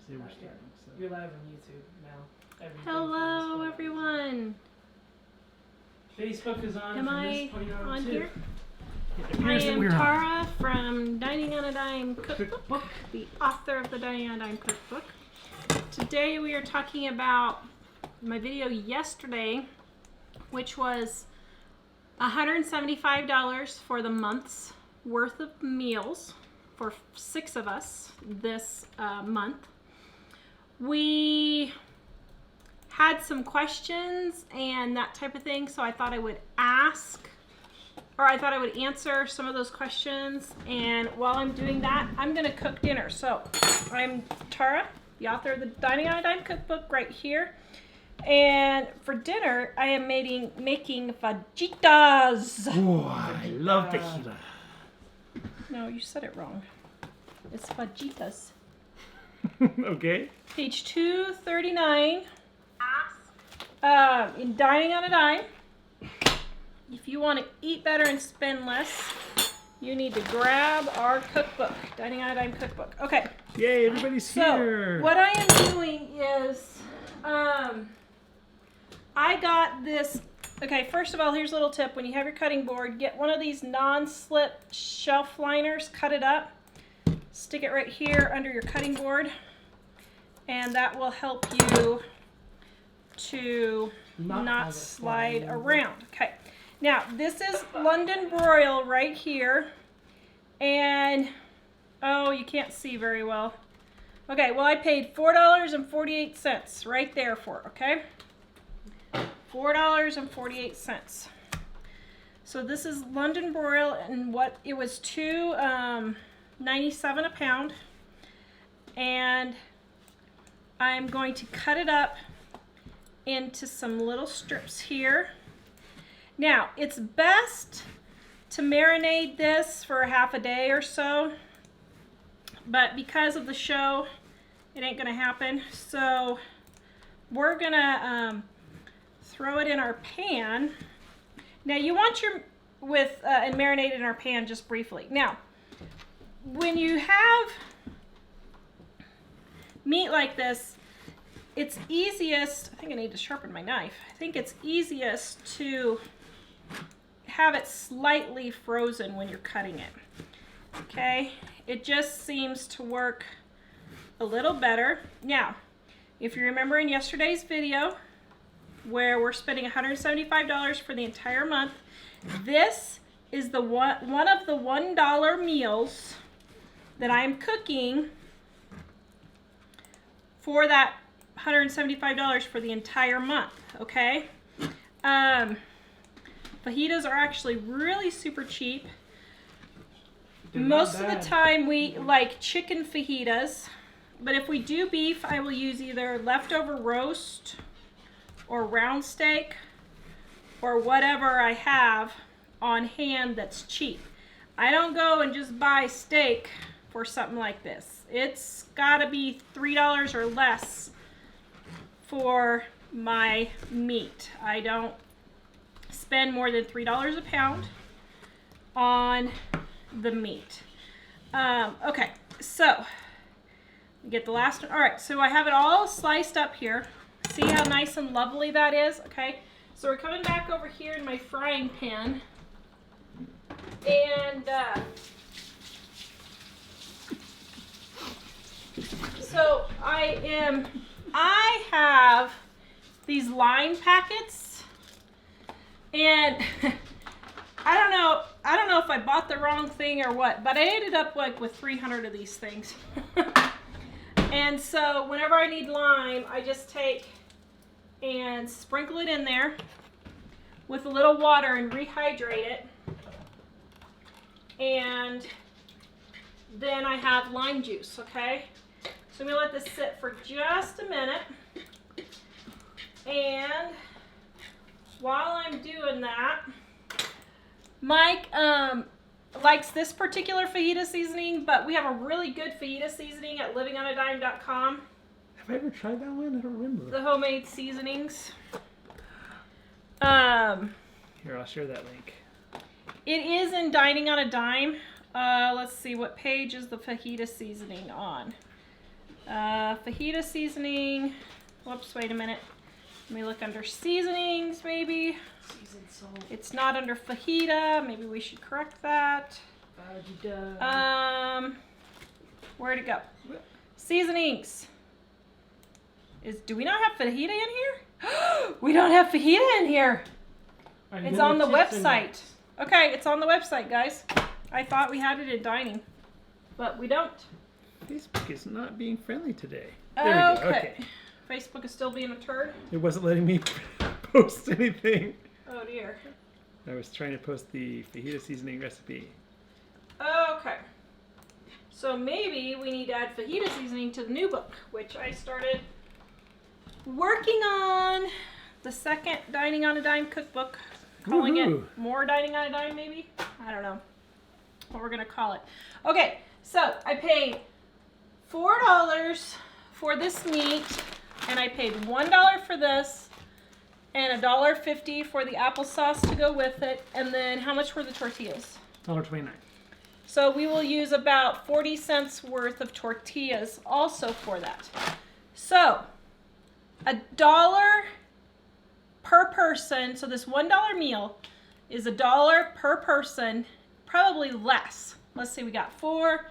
say we're starting. So. You're live on YouTube now. Hello, everyone. Facebook is on. Am I on too. here? I am Tara from Dining on a Dime Cookbook, the author of the Dining on a Dime Cookbook. Today we are talking about my video yesterday, which was $175 for the month's worth of meals for 6 of us this month. We had some questions and that type of thing, so I thought I would answer some of those questions. And while I'm doing that, I'm going to cook dinner. So I'm Tara, the author of the Dining on a Dime Cookbook right here. And for dinner, I am making fajitas. Oh, I love fajita. No, you said it wrong. It's fajitas. Okay. Page 239. In Dining on a Dime. If you want to eat better and spend less, you need to grab our cookbook, Dining on a Dime Cookbook. Okay. Yay, everybody's here. So what I am doing is, I got this. Okay, first of all, here's a little tip. When you have your cutting board, get one of these non-slip shelf liners, cut it up, stick it right here under your cutting board, and that will help you to not slide around. Okay, now this is London broil right here, and oh, you can't see very well. Okay, well, I paid $4.48 right there for it, okay? $4.48. So this is London broil, and what it was $2.97 a pound, and I'm going to cut it up into some little strips here. Now, it's best to marinate this for half a day or so, but because of the show, it ain't gonna happen. So we're gonna throw it in our pan. Now you want your and marinate it in our pan just briefly. Now, when you have meat like this, it's easiest, I think I need to sharpen my knife. I think it's easiest to have it slightly frozen when you're cutting it. Okay, it just seems to work a little better. Now, if you remember in yesterday's video where we're spending $175 for the entire month, this is the one of the $1 meals that I'm cooking for that $175 for the entire month, okay? Fajitas are actually really super cheap. Most of the time we like chicken fajitas, but if we do beef, I will use either leftover roast or round steak or whatever I have on hand that's cheap. I don't go and just buy steak for something like this. It's gotta be $3 or less for my meat. I don't spend more than $3 a pound on the meat. Okay, so get the last one. All right, so I have it all sliced up here. See how nice and lovely that is? Okay, so we're coming back over here in my frying pan, and so I have these line packets, and I don't know if I bought the wrong thing or what, but I ended up like with 300 of these things. And so whenever I need lime, I just take and sprinkle it in there with a little water and rehydrate it. And then I have lime juice, okay? So I'm gonna let this sit for just a minute. And while I'm doing that, Mike likes this particular fajita seasoning, but we have a really good fajita seasoning at livingonadime.com. Have I ever tried that one? I don't remember. The homemade seasonings. Here, I'll share that link. It is in Dining on a Dime. Let's see, what page is the fajita seasoning on? Fajita seasoning. Whoops, wait a minute. Let me look under seasonings, maybe. Seasoned salt. It's not under fajita. Maybe we should correct that. Fajitas. Where'd it go? Seasonings. Do we not have fajita in here? We don't have fajita in here. It's on the website. Okay, it's on the website, guys. I thought we had it in dining, but we don't. Facebook is not being friendly today. There we go. Okay. Facebook is still being a turd. It wasn't letting me post anything. Oh dear. I was trying to post the fajita seasoning recipe. Okay. So maybe we need to add fajita seasoning to the new book, which I started working on. The second Dining on a Dime cookbook. Calling it More Dining on a Dime, maybe? I don't know what we're going to call it. Okay, so I paid $4 for this meat, and I paid $1 for this, and $1.50 for the applesauce to go with it, and then how much were the tortillas? $1.29. So we will use about 40 cents worth of tortillas also for that. So $1 per person. So this $1 meal is $1 per person, probably less. Let's see, we got 4,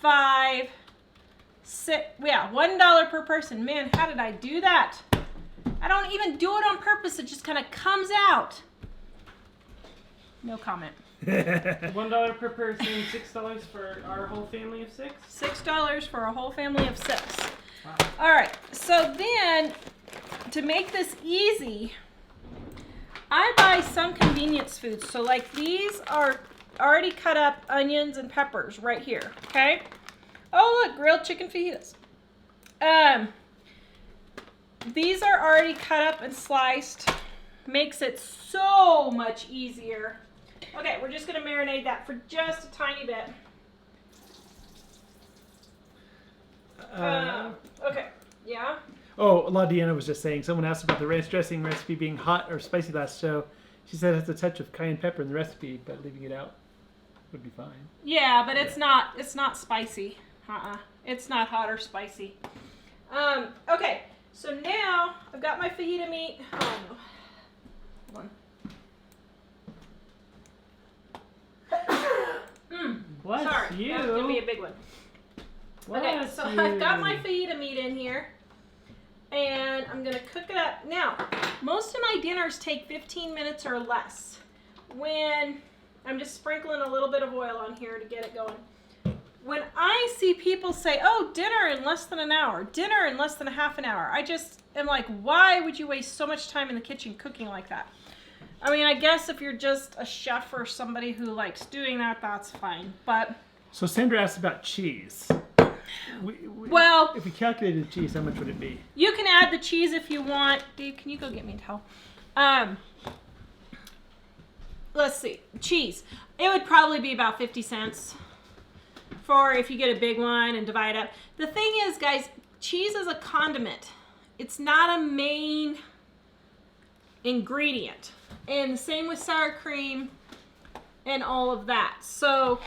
5, 6. Yeah, $1 per person. Man, how did I do that? I don't even do it on purpose. It just kind of comes out. No comment. $1 per person, $6 for our whole family of 6. $6 for a whole family of 6. Wow. All right. So then, to make this easy, I buy some convenience foods. So like these are already cut up onions and peppers right here. Okay. Oh look, grilled chicken fajitas. These are already cut up and sliced. Makes it so much easier. Okay, we're just going to marinate that for just a tiny bit. Okay, yeah? Oh, La Diana was just saying, someone asked about the ranch dressing recipe being hot or spicy last show. She said it has a touch of cayenne pepper in the recipe, but leaving it out would be fine. Yeah, but it's not spicy. It's not hot or spicy. Okay, so now I've got my fajita meat. Oh no. Hold on. Bless Sorry, you. that's gonna be a big one. Okay, Bless so you. I've got my fajita meat in here, and I'm gonna cook it up. Now, most of my dinners take 15 minutes or less. When I'm just sprinkling a little bit of oil on here to get it going. When I see people say, "Oh, dinner in less than an hour, dinner in less than a half an hour," I just am like, "Why would you waste so much time in the kitchen cooking like that?" I mean, I guess if you're just a chef or somebody who likes doing that, that's fine. But So Sandra asked about cheese. Well, if we calculated cheese, how much would it be? you can add the cheese if you want. Dave, can you go get me a towel? Let's see. Cheese. It would probably be about 50 cents for if you get a big one and divide it up. The thing is, guys, cheese is a condiment. It's not a main ingredient. And the same with sour cream and all of that. So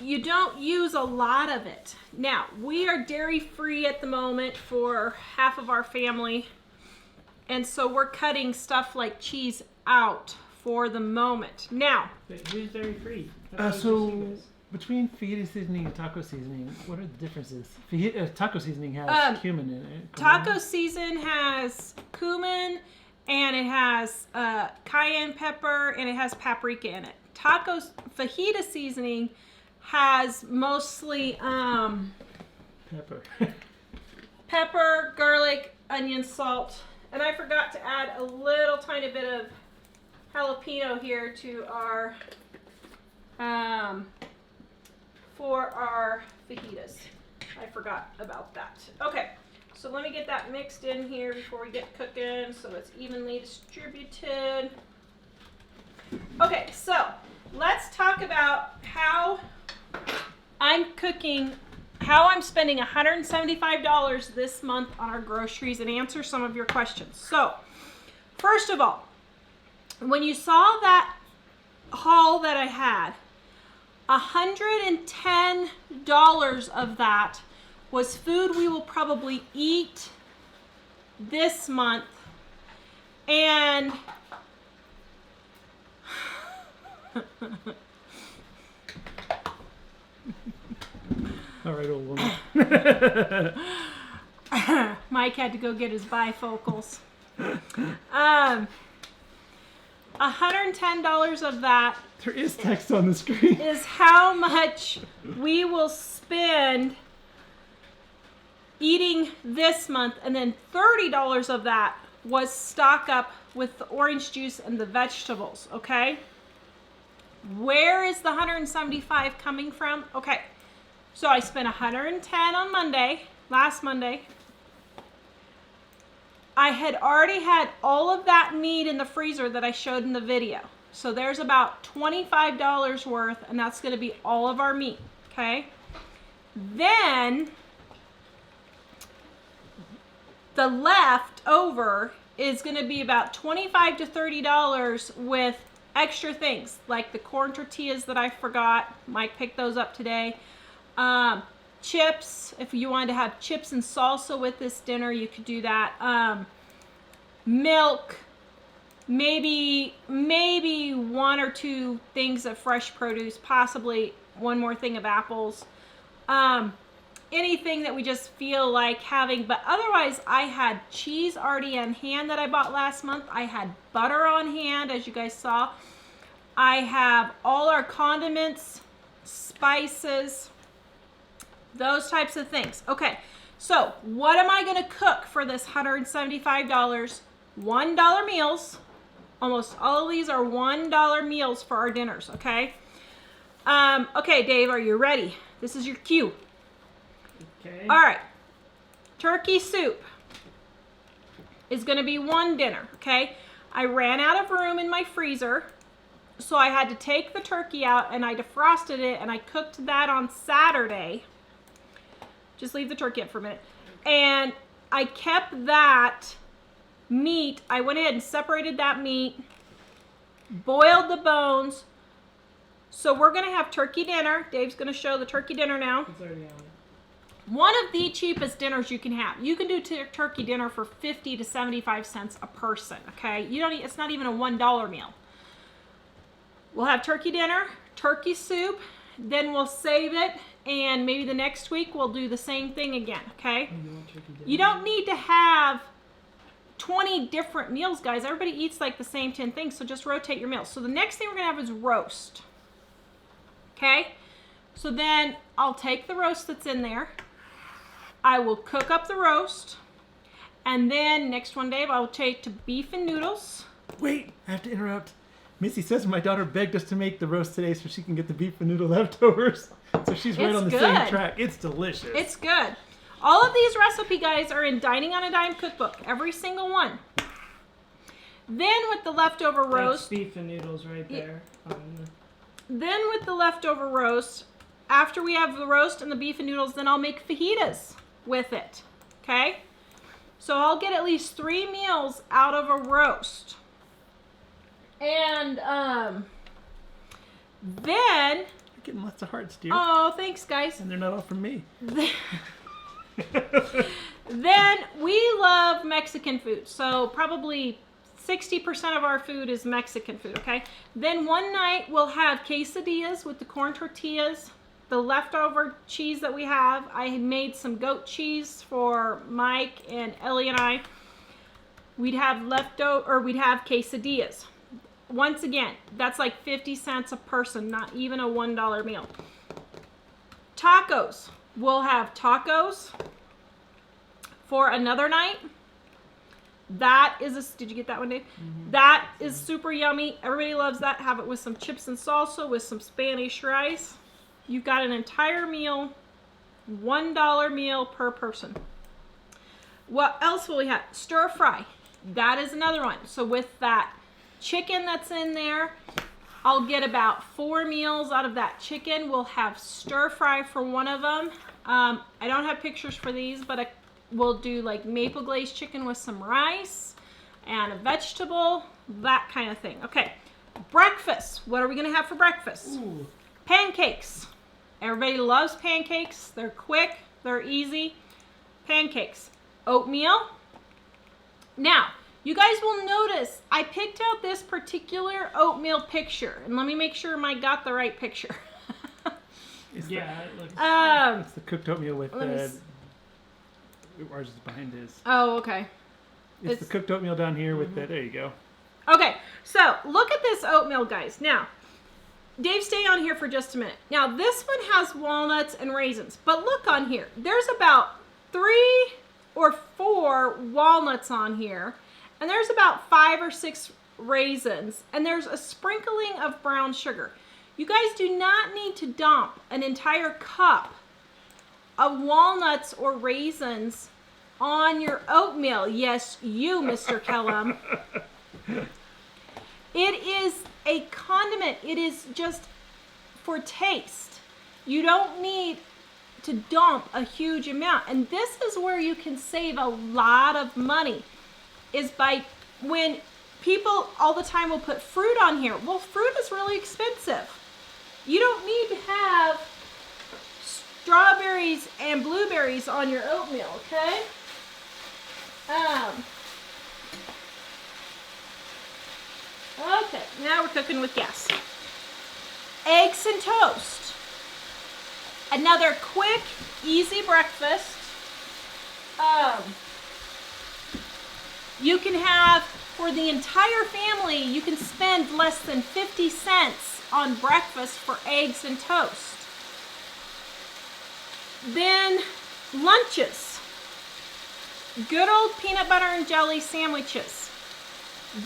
you don't use a lot of it. Now, we are dairy free at the moment for half of our family. And so we're cutting stuff like cheese out for the moment. Now, But who's dairy free? So between fajita seasoning and taco seasoning, what are the differences? Taco seasoning has cumin in it. taco season has cumin, and it has cayenne pepper, and it has paprika in it. Fajita seasoning has mostly Pepper. pepper, garlic, onion, salt, and I forgot to add a little tiny bit of jalapeno here to our for our fajitas. I forgot about that. Okay, so let me get that mixed in here before we get cooking so it's evenly distributed. Okay, so let's talk about how I'm cooking, how I'm spending $175 this month on our groceries and answer some of your questions. So, first of all, when you saw that haul that I had, $110 of that was food we will probably eat this month. And All right, old woman. Mike had to go get his bifocals. $110 of that There is text on the screen. is how much we will spend eating this month, and then $30 of that was stock up with the orange juice and the vegetables, okay? Where is the 175 coming from? Okay, so I spent 110 on last Monday. I had already had all of that meat in the freezer that I showed in the video. So there's about $25 worth, and that's going to be all of our meat, okay? Then the leftover is going to be about $25 to $30 with extra things like the corn tortillas that I forgot. Mike picked those up today. Chips, if you wanted to have chips and salsa with this dinner, you could do that. Milk, maybe one or two things of fresh produce, possibly one more thing of apples. Anything that we just feel like having, but otherwise I had cheese already on hand that I bought last month. I had butter on hand, as you guys saw. I have all our condiments, spices, those types of things. Okay, so what am I going to cook for this $175? $1 meals. Almost all of these are $1 meals for our dinners, okay? Okay, Dave, are you ready? This is your cue. Okay. All right. Turkey soup is going to be one dinner, okay? I ran out of room in my freezer, so I had to take the turkey out and I defrosted it and I cooked that on Saturday. Just leave the turkey up for a minute. And I kept that meat. I went ahead and separated that meat, boiled the bones. So we're going to have turkey dinner. Dave's going to show the turkey dinner now. It's already on. One of the cheapest dinners you can have. You can do turkey dinner for 50 to 75 cents a person, okay? It's not even a $1 meal. We'll have turkey dinner, turkey soup, then we'll save it, and maybe the next week we'll do the same thing again, okay? You don't need to have 20 different meals, guys. Everybody eats like the same 10 things, so just rotate your meals. So the next thing we're gonna have is roast, okay? So then I'll take the roast that's in there. I will cook up the roast, and then next one, Dave, I will take to beef and noodles. Wait, I have to interrupt. Missy says my daughter begged us to make the roast today so she can get the beef and noodle leftovers. So she's right It's on the good. same track. It's delicious. It's good. All of these recipe guides are in Dining on a Dime cookbook, every single one. Then with the leftover That's roast, beef and noodles right there. then with the leftover roast, after we have the roast and the beef and noodles, then I'll make fajitas with it, okay? So I'll get at least 3 meals out of a roast. And then, You're getting lots of hearts, dear. oh, thanks guys. And they're not all from me. Then we love Mexican food. So probably 60% of our food is Mexican food, okay? Then one night we'll have quesadillas with the corn tortillas, the leftover cheese that we have. I had made some goat cheese for Mike and Ellie and I. We'd have we'd have quesadillas. Once again, that's like 50 cents a person, not even a $1 meal. Tacos. We'll have tacos for another night. That is did you get that one, Dave? Mm-hmm. That is super yummy. Everybody loves that. Have it with some chips and salsa with some Spanish rice. You've got an entire meal, $1 meal per person. What else will we have? Stir fry. That is another one. So with that chicken that's in there, I'll get about 4 meals out of that chicken. We'll have stir fry for one of them. I don't have pictures for these, but we'll do like maple glazed chicken with some rice and a vegetable, that kind of thing. Okay, breakfast. What are we gonna have for breakfast? Ooh. Pancakes. Everybody loves pancakes. They're quick, They're easy. Pancakes. Oatmeal. Now, you guys will notice I picked out this particular oatmeal picture. And let me make sure I got the right picture. Yeah, it looks. It's the cooked oatmeal with ours is behind his. Oh, okay. It's the cooked oatmeal down here with the. There you go. Okay, so look at this oatmeal, guys. Now, Dave, stay on here for just a minute. Now, this one has walnuts and raisins, but look on here. There's about 3 or 4 walnuts on here, and there's about 5 or 6 raisins, and there's a sprinkling of brown sugar. You guys do not need to dump an entire cup of walnuts or raisins on your oatmeal. Yes, you, Mr. Kellum. It is a condiment. It is just for taste. You don't need to dump a huge amount. And this is where you can save a lot of money, is by when people all the time will put fruit on here. Well, fruit is really expensive. You don't need to have strawberries and blueberries on your oatmeal, okay? Okay, now we're cooking with gas. Eggs and toast. Another quick, easy breakfast. You can have, for the entire family, you can spend less than 50 cents on breakfast for eggs and toast. Then lunches. Good old peanut butter and jelly sandwiches.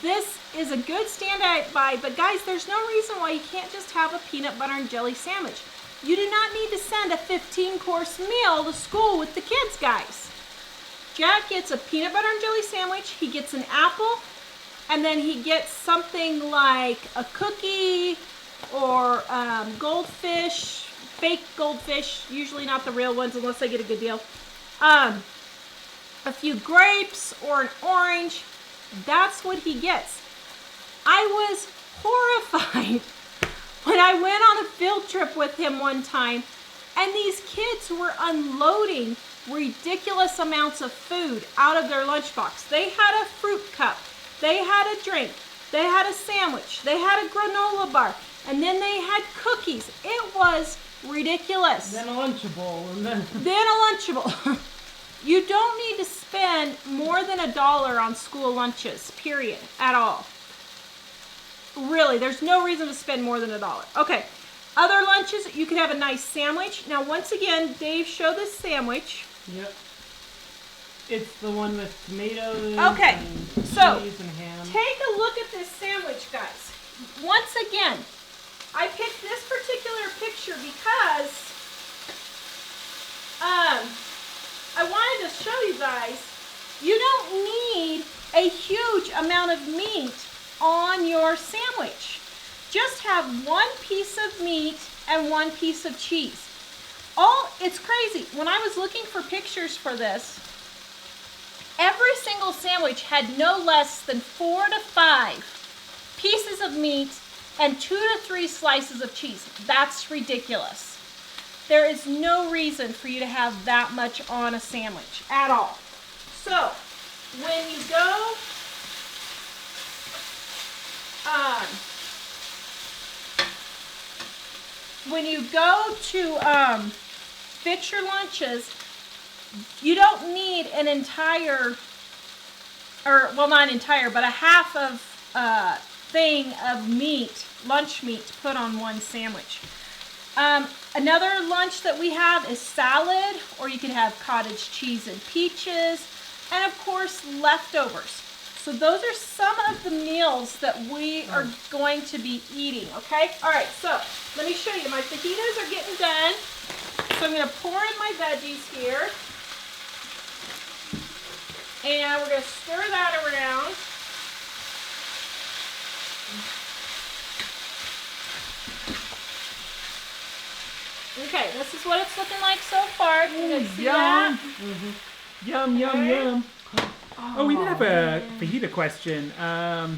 This is a good standout buy, but guys, there's no reason why you can't just have a peanut butter and jelly sandwich. You do not need to send a 15-course meal to school with the kids, guys. Jack gets a peanut butter and jelly sandwich, he gets an apple, and then he gets something like a cookie or goldfish, fake goldfish, usually not the real ones unless they get a good deal. A few grapes or an orange. That's what he gets. I was horrified when I went on a field trip with him one time, and these kids were unloading ridiculous amounts of food out of their lunchbox. They had a fruit cup, they had a drink, they had a sandwich, they had a granola bar, and then they had cookies. It was ridiculous. Then a Lunchable, and then a Lunchable. You don't need to spend more than $1 on school lunches, period, at all. Really, there's no reason to spend more than $1. Okay, other lunches, you can have a nice sandwich. Now, once again, Dave, show this sandwich. Yep. It's the one with tomatoes Okay, and so cheese and ham. Take a look at this sandwich, guys. Once again, I picked this particular picture because I wanted to show you guys, you don't need a huge amount of meat on your sandwich. Just have 1 piece of meat and 1 piece of cheese. It's crazy. When I was looking for pictures for this, every single sandwich had no less than 4 to 5 pieces of meat and 2 to 3 slices of cheese. That's ridiculous. There is no reason for you to have that much on a sandwich at all. So, when you go to fit your lunches, you don't need an entire, or well, not entire, but a half of thing of meat, lunch meat, to put on one sandwich. Another lunch that we have is salad, or you can have cottage cheese and peaches, and of course leftovers. So those are some of the meals that we are going to be eating, okay? All right, so let me show you. My fajitas are getting done. So I'm going to pour in my veggies here. And we're going to stir that around. Okay, this is what it's looking like so far. You guys see that? Mm-hmm. Yum, yum, yum. Oh, we did have a fajita question. I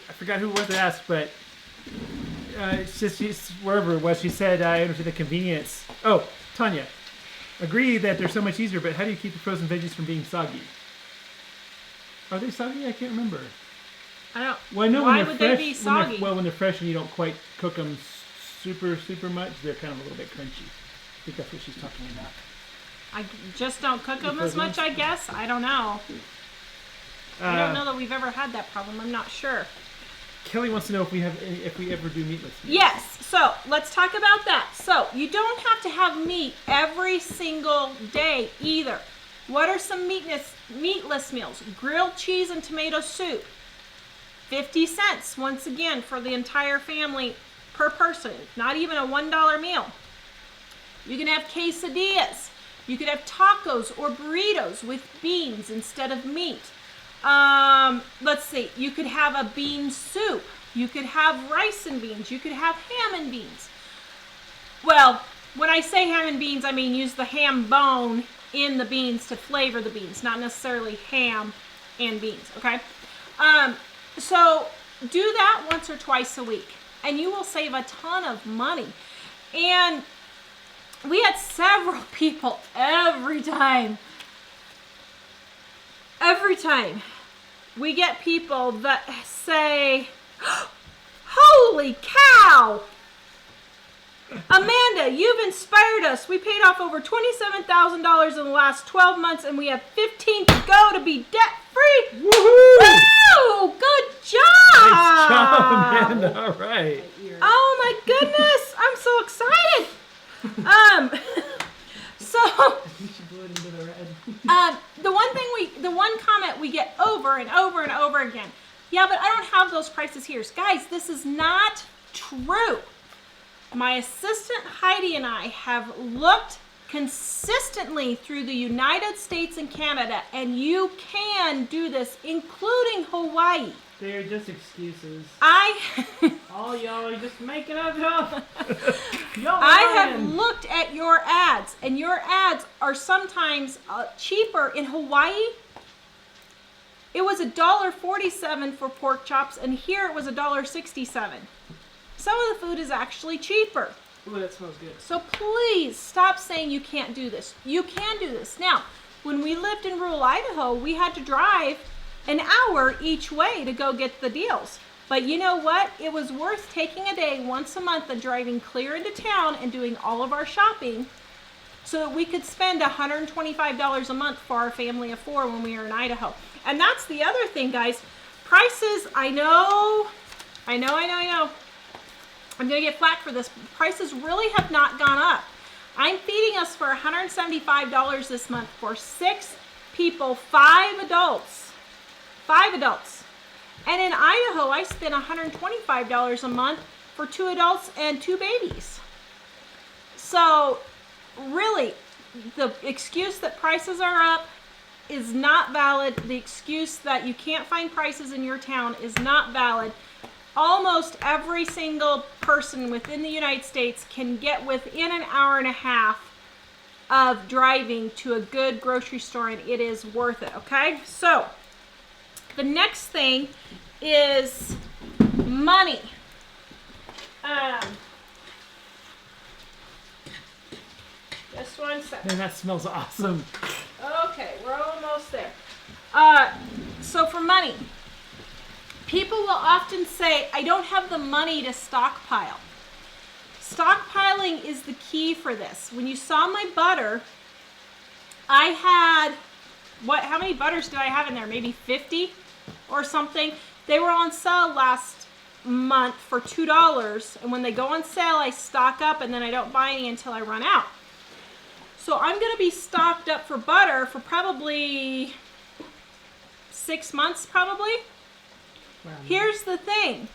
forgot who it was that asked, but it's just wherever it was. She said, I understand the convenience. Oh, Tanya. agree that they're so much easier, but how do you keep the frozen veggies from being soggy? Are they soggy? I can't remember. I don't. Well, I know Why when they're would fresh, they be soggy? when they're fresh and you don't quite cook them super much, they're kind of a little bit crunchy. I think that's what she's talking about. I just don't cook them as much, I guess. I don't know. I don't know that we've ever had that problem. I'm not sure. Kelly wants to know if we ever do meatless meals. Yes, so let's talk about that. So you don't have to have meat every single day either. What are some meatless meals? Grilled cheese and tomato soup. 50 cents, once again, for the entire family per person. Not even a $1 meal. You can have quesadillas. You could have tacos or burritos with beans instead of meat. Let's see. You could have a bean soup. You could have rice and beans. You could have ham and beans. Well, when I say ham and beans, I mean use the ham bone in the beans to flavor the beans, not necessarily ham and beans, okay? So do that once or twice a week, and you will save a ton of money. And we had several people every time we get people that say, holy cow, Amanda, you've inspired us. We paid off over $27,000 in the last 12 months, and we have 15 to go to be debt-free. Woohoo! Woo! Good job! Nice job, Amanda. All right. Oh my goodness, I'm so excited. So She blew it into the red. the one comment we get over and over and over again. Yeah, but I don't have those prices here. Guys, this is not true. My assistant Heidi and I have looked consistently through the United States and Canada, and you can do this, including Hawaii. They're just excuses. I All y'all are just making up y'all. Y'all have lying. looked at your ads, and your ads are sometimes cheaper in Hawaii. It was $1.47 for pork chops, and here it was $1.67. Some of the food is actually cheaper. Ooh, that smells good. So please stop saying you can't do this. You can do this. Now, when we lived in rural Idaho, we had to drive an hour each way to go get the deals. But you know what? It was worth taking a day once a month and driving clear into town and doing all of our shopping so that we could spend $125 a month for our family of 4 when we were in Idaho. And that's the other thing, guys. Prices, I know. I'm going to get flack for this. Prices really have not gone up. I'm feeding us for $175 this month for 6 people, 5 adults. 5 adults. And in Idaho, I spent $125 a month for 2 adults and 2 babies. So, really, the excuse that prices are up is not valid. The excuse that you can't find prices in your town is not valid. Almost every single person within the United States can get within an hour and a half of driving to a good grocery store, and it is worth it, okay? So, the next thing is money. Just one second. Man, that smells awesome. Okay, we're almost there. So for money, people will often say, I don't have the money to stockpile. Stockpiling is the key for this. When you saw my butter, I had, how many butters did I have in there? Maybe 50 or something. They were on sale last month for $2. And when they go on sale, I stock up and then I don't buy any until I run out. So I'm going to be stocked up for butter for probably 6 months, probably. Wow. Here's the thing.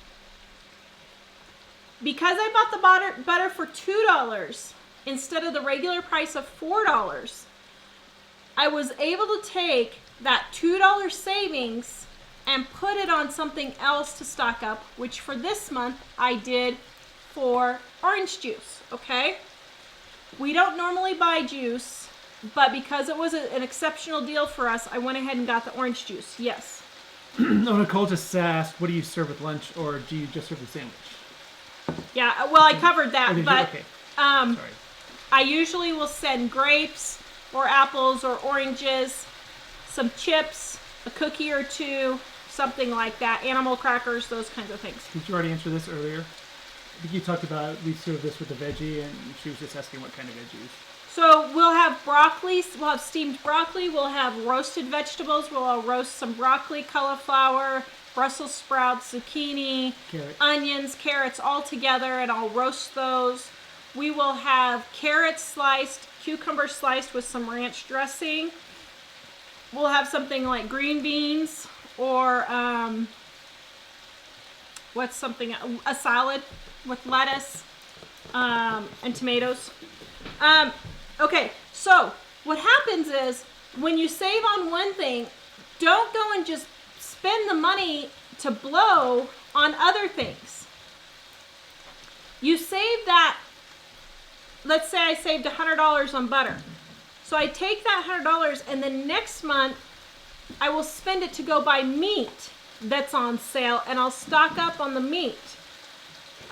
Because I bought the butter for $2 instead of the regular price of $4, I was able to take that $2 savings and put it on something else to stock up, which for this month I did for orange juice, okay? We don't normally buy juice, but because it was an exceptional deal for us, I went ahead and got the orange juice, yes. No, Nicole just asked, what do you serve with lunch, or do you just serve the sandwich? Yeah, well, I covered Or that, did you? but Okay. um, Sorry. I usually will send grapes or apples or oranges, some chips, a cookie or two, something like that, animal crackers, those kinds of things. Did you already answer this earlier? I think you talked about we serve this with the veggie, and she was just asking what kind of veggies. So we'll have broccoli, we'll have steamed broccoli, we'll have roasted vegetables, we'll roast some broccoli, cauliflower, Brussels sprouts, zucchini, onions, carrots all together, and I'll roast those. We will have carrots sliced, cucumber sliced with some ranch dressing. We'll have something like green beans or a salad with lettuce and tomatoes. Okay, so what happens is when you save on one thing, don't go and just spend the money to blow on other things. You save that, let's say I saved $100 on butter. So I take that $100 and then next month I will spend it to go buy meat that's on sale, and I'll stock up on the meat.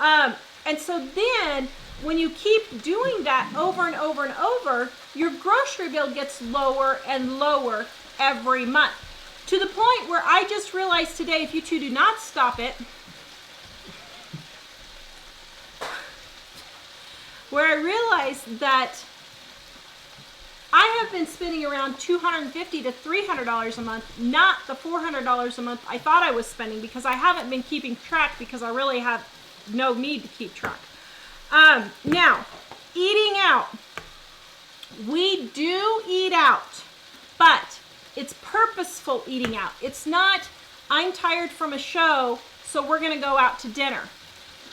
And so then when you keep doing that over and over and over, your grocery bill gets lower and lower every month. To the point where I just realized today, if you two do not stop it, where I realized that I have been spending around $250 to $300 a month, not the $400 a month I thought I was spending, because I haven't been keeping track because I really have no need to keep track. Now, eating out. We do eat out, but it's purposeful eating out. It's not, I'm tired from a show, so we're going to go out to dinner.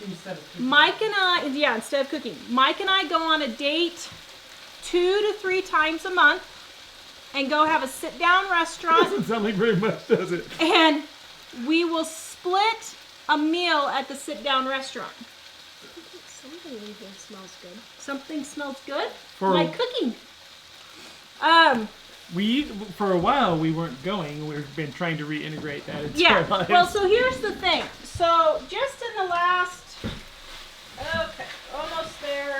Instead of cooking. Instead of cooking. Mike and I go on a date 2 to 3 times a month and go have a sit-down restaurant. Doesn't sound like very much, does it? And we will split a meal at the sit-down restaurant. Something in here smells good. Something smells good? My cooking. For a while we weren't going. We've been trying to reintegrate that into our lives. Well, so here's the thing. So just in the last, almost there.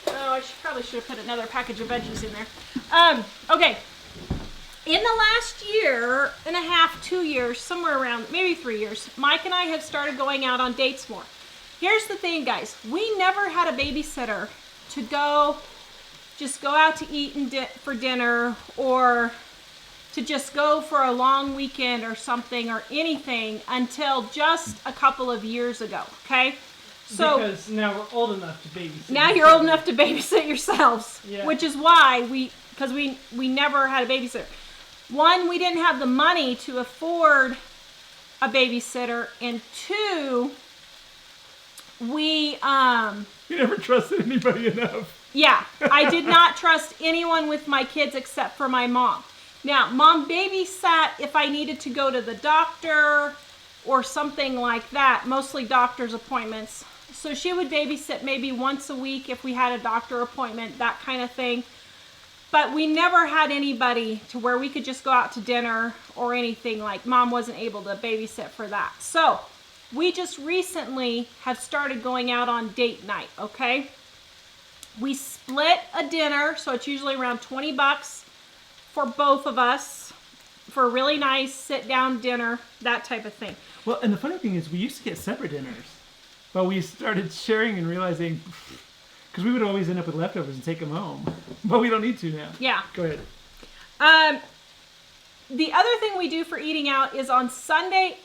Oh, I probably should have put another package of veggies in there. Okay. In the last year and a half, 2 years, somewhere around, maybe 3 years, Mike and I have started going out on dates more. Here's the thing, guys. We never had a babysitter to just go out to eat for dinner, or to just go for a long weekend or something or anything until just a couple of years ago, okay? So because now we're old enough to babysit. Now you're old enough to babysit yourselves, yeah. Which is why because we never had a babysitter. One, we didn't have the money to afford a babysitter, and two, we You never trusted anybody enough. Yeah, I did not trust anyone with my kids except for my mom. Now, mom babysat if I needed to go to the doctor or something like that, mostly doctor's appointments. So she would babysit maybe once a week if we had a doctor appointment, that kind of thing. But we never had anybody to where we could just go out to dinner or anything. Like, mom wasn't able to babysit for that. So we just recently have started going out on date night, okay? We split a dinner, so it's usually around $20 for both of us for a really nice sit-down dinner, that type of thing. Well, and the funny thing is we used to get separate dinners, but we started sharing and realizing, because we would always end up with leftovers and take them home, but we don't need to now. Yeah. Go ahead. The other thing we do for eating out is on Sunday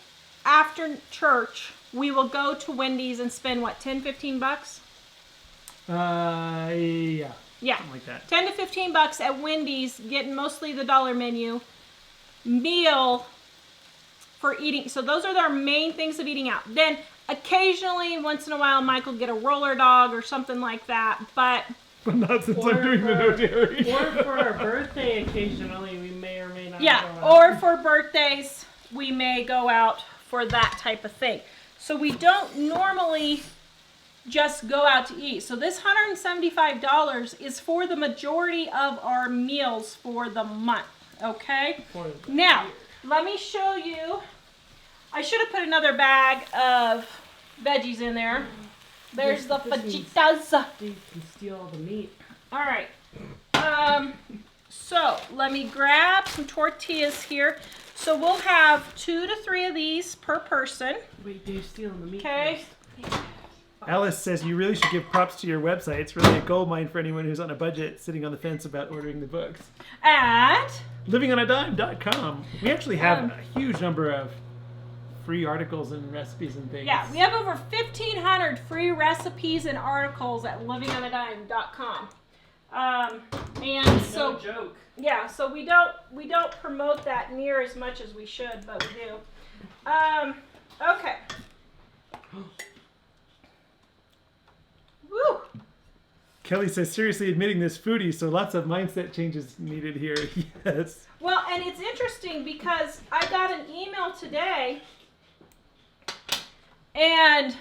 after church, we will go to Wendy's and spend, what, $10, $15? Yeah. Yeah. Something like that. 10 to 15 bucks at Wendy's, getting mostly the dollar menu meal for eating. So those are our main things of eating out. Then occasionally, once in a while, Mike will get a roller dog or something like that, but not since I'm doing the no dairy. Or for our birthday, occasionally, we may or may not go out. Or for birthdays, we may go out for that type of thing. So we don't normally just go out to eat. So this $175 is for the majority of our meals for the month, okay? Now, let me show you. I should have put another bag of veggies in there. There's the This means- fajitas. You can steal all the meat. All right. So let me grab some tortillas here. So we'll have 2 to 3 of these per person. Wait, Dave's stealing the meat. Okay. first. Alice says you really should give props to your website. It's really a gold mine for anyone who's on a budget, sitting on the fence about ordering the books. And Livingonadime.com. We actually have a huge number of free articles and recipes and things. yeah, we have over 1,500 free recipes and articles at livingonadime.com. And so No joke. yeah, so we don't promote that near as much as we should, but we do. Okay. Woo! Kelly says, seriously admitting this foodie, so lots of mindset changes needed here. Yes. Well, and it's interesting because I got an email today and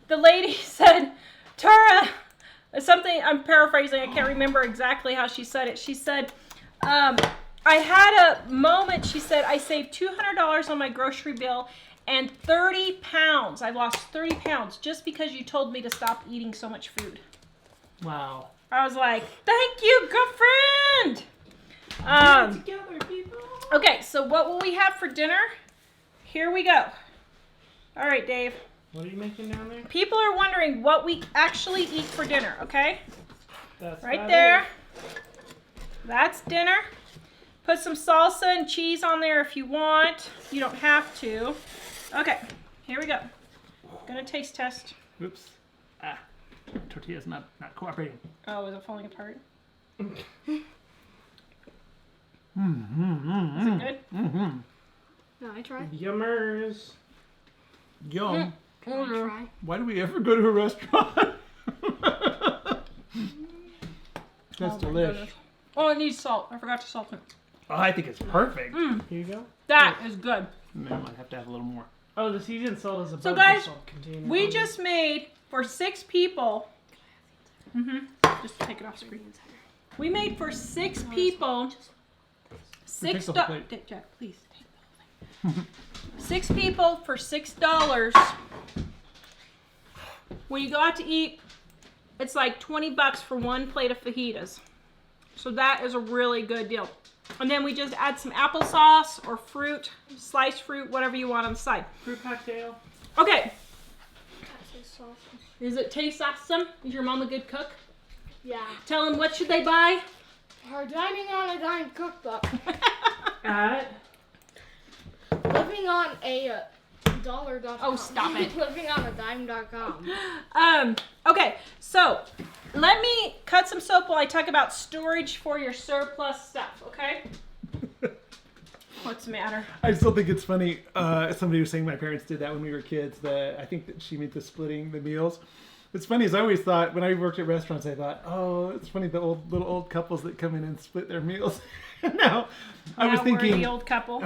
the lady said, Tara, something, I'm paraphrasing, I can't remember exactly how she said it. She said, I had a moment, she said, I saved $200 on my grocery bill and 30 pounds. I lost 30 pounds just because you told me to stop eating so much food. Wow. I was like, thank you, good friend. Together, people. Okay, so what will we have for dinner? Here we go. All right, Dave. What are you making down there? People are wondering what we actually eat for dinner, okay? That's Right about there. it. That's dinner. Put some salsa and cheese on there if you want. You don't have to. Okay, here we go. Gonna taste test. Oops. Ah. Tortilla's not cooperating. Oh, is it falling apart? Mm-hmm. Is it good? Mm-hmm. No, I tried. Yummers. Yum. Can I try? Why do we ever go to a restaurant? That's Oh my delish. goodness. Oh, it needs salt. I forgot to salt it. Oh, I think it's perfect. Mm, Here you go. that is good. No, I might have to have a little more. Oh, the seasoned salt is above So, guys, the salt container. We just made for 6 people. Just take it off screen. We made for 6 people. Take the whole plate. Jack, please take the whole thing. 6 people for $6. When you go out to eat, it's like $20 for one plate of fajitas. So that is a really good deal. And then we just add some applesauce or fruit, sliced fruit, whatever you want on the side. Fruit cocktail. Okay, That's so awesome. does it taste awesome? Is your mom a good cook? Yeah. Tell them what should they buy? Her Dining on a Dime cookbook. At Living on a dollar.com. Oh, stop it. Livingonadime.com. Okay, so let me cut some soap while I talk about storage for your surplus stuff, okay? What's the matter? I still think it's funny. Somebody was saying my parents did that when we were kids. I think that she meant the splitting the meals. It's funny, as I always thought, when I worked at restaurants, I thought, oh, it's funny, the little old couples that come in and split their meals. Now, I was Now we're thinking, the old couple.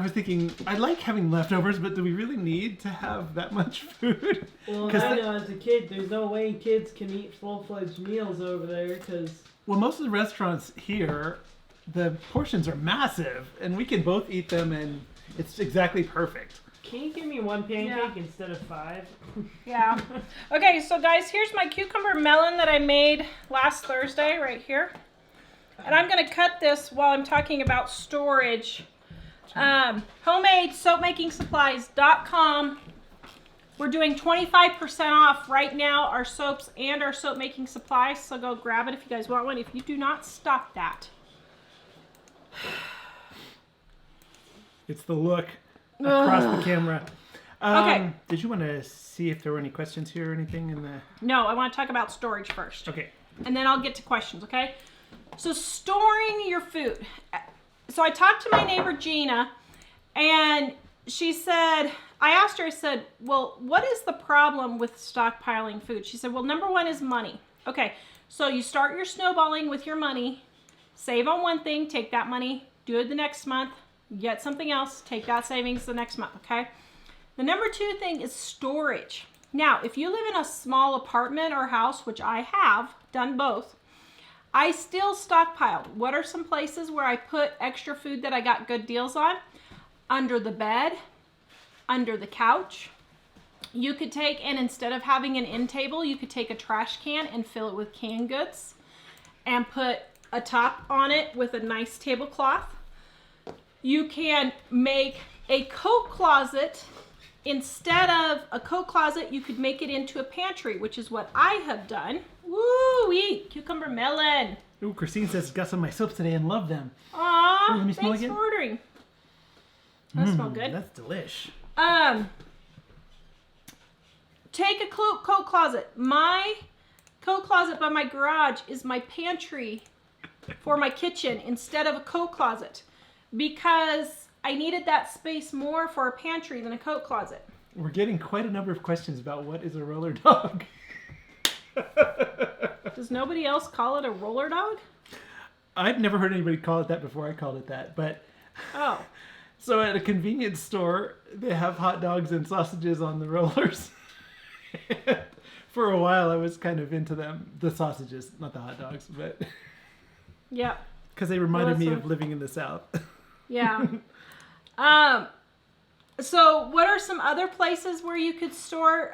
I like having leftovers, but do we really need to have that much food? well, 'Cause I the- know as a kid, there's no way kids can eat full-fledged meals over there because Well, most of the restaurants here, the portions are massive, and we can both eat them, and it's exactly perfect. can you give me one pancake Yeah. instead of 5? Yeah. Okay, so guys, here's my cucumber melon that I made last Thursday right here. And I'm going to cut this while I'm talking about storage. Homemade soapmakingsupplies.com. We're doing 25% off right now, our soaps and our soap making supplies. So go grab it if you guys want one. If you do not, stop that. It's the look across the camera. Okay. Did you want to see if there were any questions here or anything in the? No, I want to talk about storage first. Okay. And then I'll get to questions, okay? So storing your food. So I talked to my neighbor Gina, and she said, I asked her, I said, well, what is the problem with stockpiling food? She said, well, number one is money. Okay, so you start your snowballing with your money, save on one thing, take that money, do it the next month, get something else, take that savings the next month, okay? The number 2 thing is storage. Now, if you live in a small apartment or house, which I have done both, I still stockpile. What are some places where I put extra food that I got good deals on? Under the bed, under the couch, You could take, and instead of having an end table, you could take a trash can and fill it with canned goods and put a top on it with a nice tablecloth. You can make a coat closet. Instead of a coat closet, you could make it into a pantry, which is what I have done. Woo-wee, cucumber melon. Ooh, Christine says, got some of my soaps today and love them. Aw, Ooh, let me smell thanks again. for ordering. That smells good. That's delish. Take a coat closet. My coat closet by my garage is my pantry for my kitchen instead of a coat closet because I needed that space more for a pantry than a coat closet. We're getting quite a number of questions about what is a roller dog. Does nobody else call it a roller dog? I've never heard anybody call it that before I called it that, but... Oh. So at a convenience store, they have hot dogs and sausages on the rollers. For a while, I was kind of into them. The sausages, not the hot dogs, but... Yeah. Because they reminded me what- of living in the South. Yeah. So what are some other places where you could store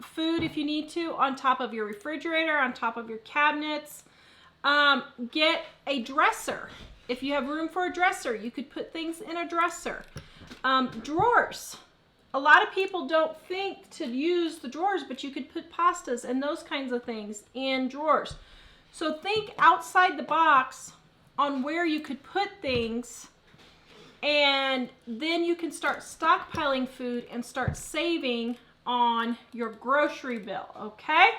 food if you need to? On top of your refrigerator, on top of your cabinets. Get a dresser. If you have room for a dresser, you could put things in a dresser. Drawers. A lot of people don't think to use the drawers, but you could put pastas and those kinds of things in drawers. So think outside the box on where you could put things, and then you can start stockpiling food and start saving on your grocery bill, okay?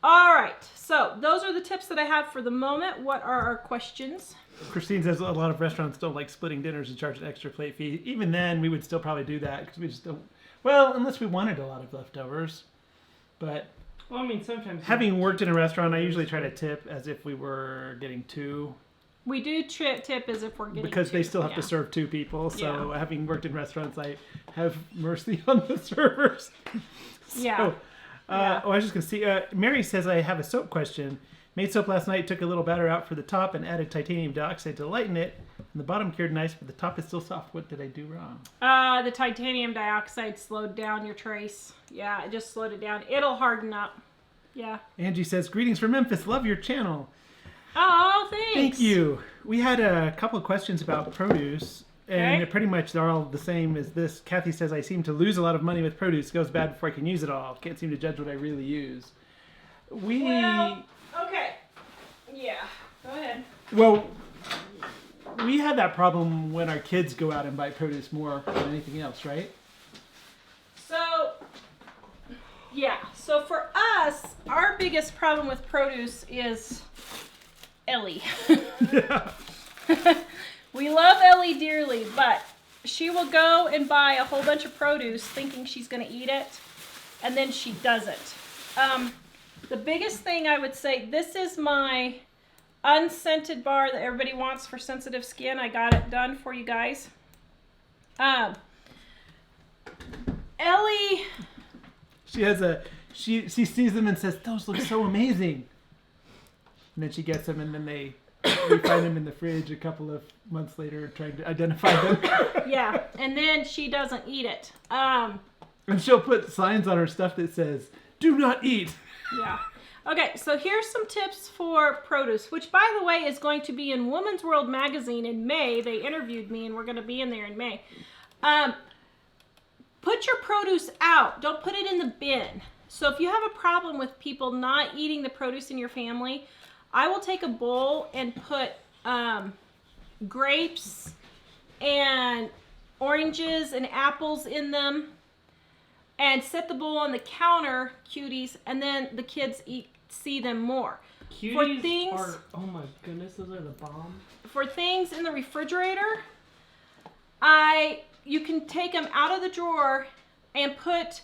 All right, so those are the tips that I have for the moment. What are our questions? Christine says a lot of restaurants don't like splitting dinners and charge an extra plate fee. Even then, we would still probably do that because we just don't... Well, unless we wanted a lot of leftovers. But Well, I mean, sometimes... having worked in a restaurant, I usually try to tip as if we were getting two. We do tip as if we're getting Because they two, still have yeah. to serve two people. So Yeah. having worked in restaurants, I have mercy on the servers. Yeah. Yeah. Oh, I was just going to see. Mary says, I have a soap question. Made soap last night, took a little batter out for the top and added titanium dioxide to lighten it. And the bottom cured nice, but the top is still soft. What did I do wrong? The titanium dioxide slowed down your trace. Yeah, it just slowed it down. It'll harden up. Yeah. Angie says, greetings from Memphis. Love your channel. Oh, thanks. Thank you. We had a couple of questions about produce, and Okay. pretty much they're all the same as this. Kathy says, I seem to lose a lot of money with produce. It goes bad before I can use it all. Can't seem to judge what I really use. Well, okay. Yeah. Go ahead. Well, we had that problem when our kids go out and buy produce more than anything else, right? So, yeah. So for us, our biggest problem with produce is Ellie. Yeah. We love Ellie dearly, but she will go and buy a whole bunch of produce thinking she's going to eat it, and then she doesn't. The biggest thing I would say, this is my unscented bar that everybody wants for sensitive skin. I got it done for you guys. Ellie, She sees them and says, those look so amazing. And then she gets them, and then we find them in the fridge a couple of months later trying to identify them. yeah, and then she doesn't eat it. And she'll put signs on her stuff that says, do not eat. Yeah. Okay, so here's some tips for produce, which, by the way, is going to be in Woman's World magazine in May. They interviewed me, and we're going to be in there in May. Put your produce out. Don't put it in the bin. So if you have a problem with people not eating the produce in your family, I will take a bowl and put grapes and oranges and apples in them, and set the bowl on the counter, cuties, and then the kids see them more. Cuties are, oh my goodness, those are the bomb. For things in the refrigerator, you can take them out of the drawer and put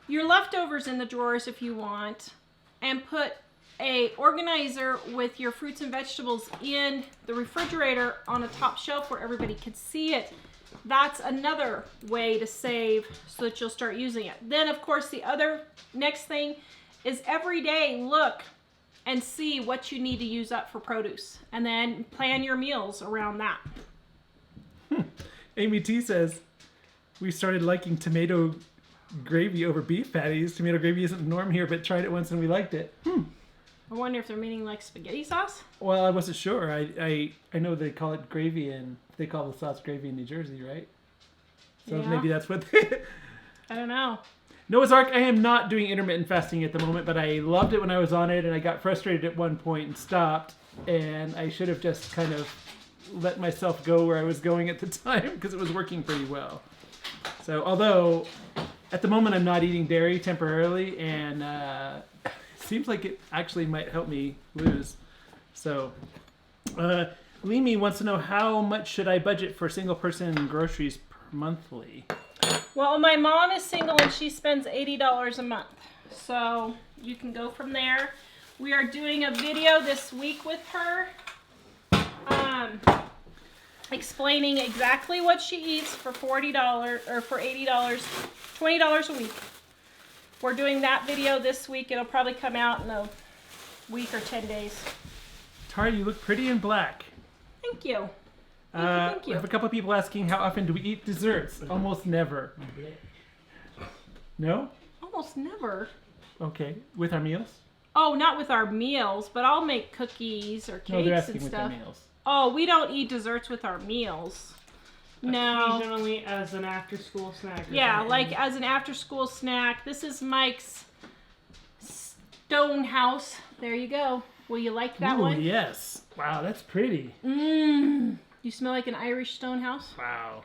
your leftovers in the drawers if you want, and put a organizer with your fruits and vegetables in the refrigerator on a top shelf where everybody could see it. That's another way to save so that you'll start using it. Then, of course, the other next thing is every day look and see what you need to use up for produce, and then plan your meals around that. Amy T says, we started liking tomato gravy over beef patties. Tomato gravy isn't the norm here, but tried it once and we liked it. I wonder if they're meaning like spaghetti sauce. Well, I wasn't sure. I know they call it gravy, and they call the sauce gravy in New Jersey, right? So Yeah. maybe that's what they... I don't know. Noah's Ark, I am not doing intermittent fasting at the moment, but I loved it when I was on it, and I got frustrated at one point and stopped, and I should have just kind of let myself go where I was going at the time, because it was working pretty well. So, although, at the moment I'm not eating dairy temporarily, and it seems like it actually might help me lose. So, Limi wants to know, how much should I budget for single-person groceries monthly? Well, my mom is single and she spends $80 a month. So you can go from there. We are doing a video this week with her explaining exactly what she eats for $40 or for $80, $20 a week. We're doing that video this week. It'll probably come out in a week or 10 days. Tara, you look pretty in black. Thank you. Thank you. I have a couple of people asking, how often do we eat desserts? Almost never. No? Almost never. Okay. With our meals? Oh, not with our meals, but I'll make cookies or cakes No, they're and asking with their stuff. meals. Oh, we don't eat desserts with our meals. No. Occasionally as an after-school snack. or Yeah, something. like as an after-school snack. This is Mike's Stone House. There you go. Will you like that Ooh, one? yes. Wow, that's pretty. Mmm. You smell like an Irish stone house? Wow.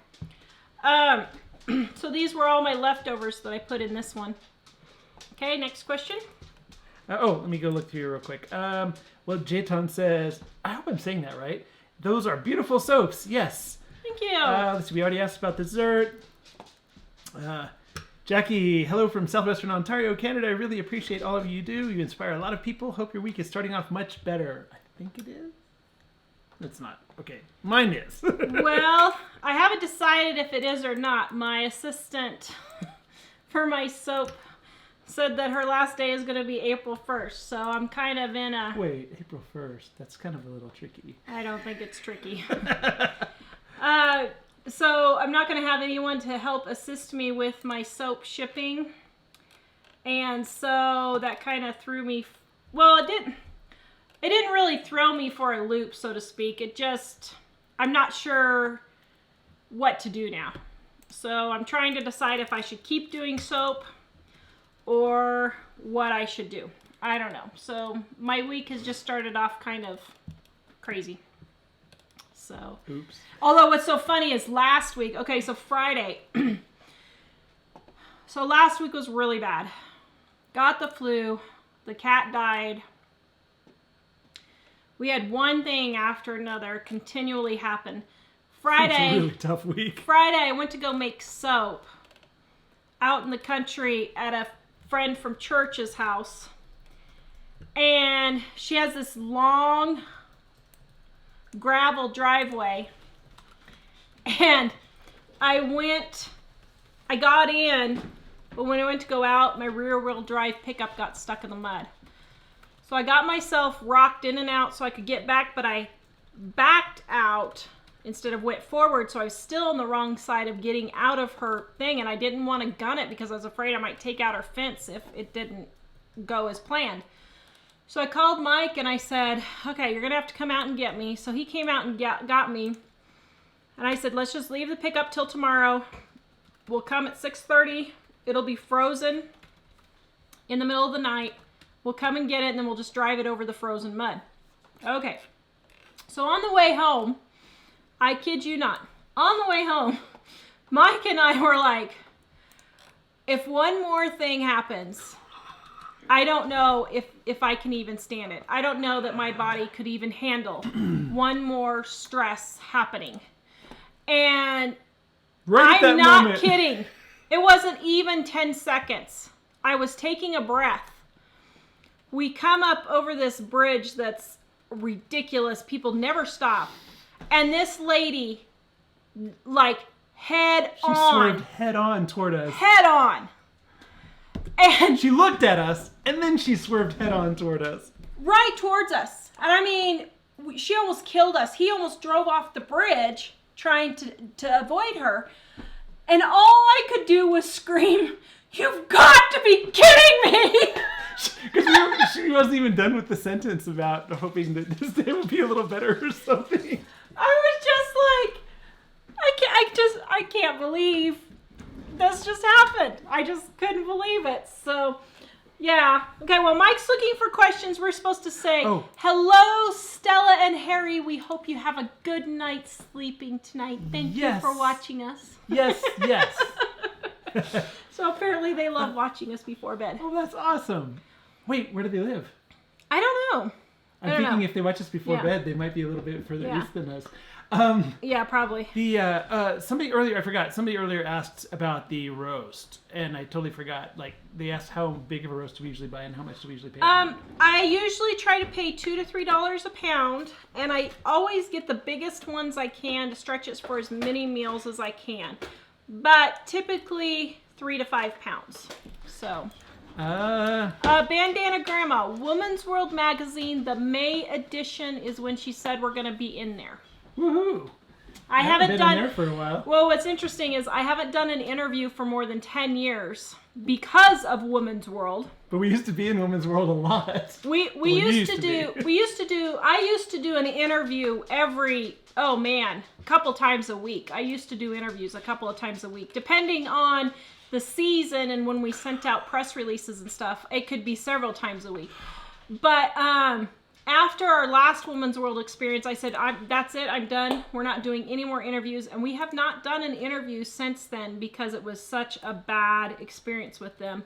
So these were all my leftovers that I put in this one. Okay, next question. Let me go look through here real quick. Well, Jayton says, I hope I'm saying that right. Those are beautiful soaps. Yes. Thank you. Let's see, we already asked about dessert. Jackie, hello from Southwestern Ontario, Canada. I really appreciate all of you do. You inspire a lot of people. Hope your week is starting off much better. I think it is. It's not. Okay. Mine is. Well, I haven't decided if it is or not. My assistant for my soap said that her last day is going to be April 1st. So I'm kind of in a... Wait, April 1st. That's kind of a little tricky. I don't think it's tricky. So I'm not going to have anyone to help assist me with my soap shipping. And so that kind of threw me... Well, it didn't really throw me for a loop, so to speak. It just... I'm not sure what to do now. So I'm trying to decide if I should keep doing soap or what I should do. I don't know. So my week has just started off kind of crazy. So, Oops. although what's so funny is last week, okay, so Friday. So last week was really bad. Got the flu. The cat died. We had one thing after another continually happen. It's a Friday, really tough week. I went to go make soap out in the country at a friend from church's house. And she has this long gravel driveway. And I got in, but when I went to go out, my rear wheel drive pickup got stuck in the mud. So I got myself rocked in and out so I could get back, but I backed out instead of went forward, so I was still on the wrong side of getting out of her thing, and I didn't want to gun it because I was afraid I might take out her fence if it didn't go as planned. So I called Mike and I said, okay, you're going to have to come out and get me. So he came out and got me. And I said, let's just leave the pickup till tomorrow. We'll come at 6:30. It'll be frozen in the middle of the night. We'll come and get it, and then we'll just drive it over the frozen mud. Okay. So on the way home, I kid you not, on the way home, Mike and I were like, if one more thing happens, I don't know if I can even stand it. I don't know that my body could even handle one more stress happening. And Right at that I'm not moment. kidding. It wasn't even 10 seconds. I was taking a breath. We come up over this bridge that's ridiculous. People never stop. And this lady, like, head She on. swerved head on toward us. Head on. And She looked at us, and then she swerved head on toward us. right towards us. And I mean, she almost killed us. He almost drove off the bridge trying to avoid her. And all I could do was scream, You've got to be kidding me! Because she wasn't even done with the sentence about hoping that this day would be a little better or something. I was just like, I can't believe this just happened. I just couldn't believe it. So, yeah. Okay, well, Mike's looking for questions. We're supposed to say, hello, Stella and Harry. We hope you have a good night's sleeping tonight. Thank you for watching us. Yes. So apparently they love watching us before bed. Oh, that's awesome. Wait, where do they live? I don't know. I'm thinking if they watch us before bed, they might be a little bit further east than us. Yeah, probably. Somebody earlier asked about the roast, and I totally forgot. Like, they asked how big of a roast do we usually buy and how much do we usually pay? I usually try to pay $2 to $3 a pound, and I always get the biggest ones I can to stretch it for as many meals as I can. But typically 3 to 5 pounds. So. Bandana Grandma, Woman's World magazine, the May edition is when she said we're going to be in there. Woohoo! I haven't done in there for a while. Well, what's interesting is I haven't done an interview for more than 10 years because of Woman's World. But we used to be in Woman's World a lot. I used to do an interview couple times a week. I used to do interviews a couple of times a week, depending on the season and when we sent out press releases and stuff. It could be several times a week. But after our last Woman's World experience, I said, that's it, I'm done. We're not doing any more interviews. And we have not done an interview since then because it was such a bad experience with them.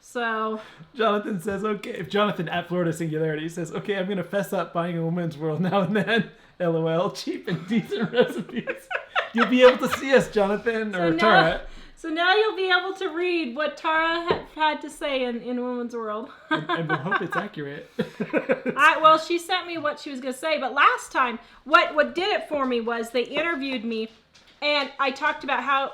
So Jonathan says, okay, if Jonathan at Florida Singularity says, okay, I'm going to fess up buying a Woman's World now and then. LOL, cheap and decent recipes. You'll be able to see us, Jonathan, Tara. So now you'll be able to read what Tara had to say in Woman's World. and we'll hope it's accurate. Well, she sent me what she was going to say, but last time, what did it for me was they interviewed me, and I talked about how,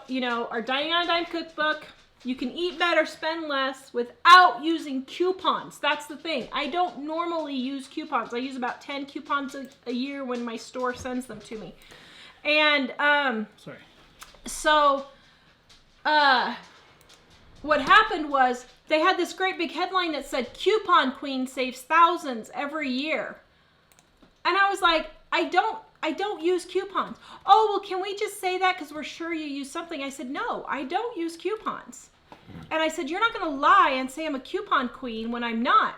our Dining on a Dime cookbook, you can eat better, spend less without using coupons. That's the thing. I don't normally use coupons. I use about 10 coupons a year when my store sends them to me. And, So, what happened was they had this great big headline that said, Coupon Queen saves thousands every year. And I was like, I don't use coupons. Oh, well, can we just say that because we're sure you use something? I said, no, I don't use coupons. And I said, you're not going to lie and say I'm a coupon queen when I'm not.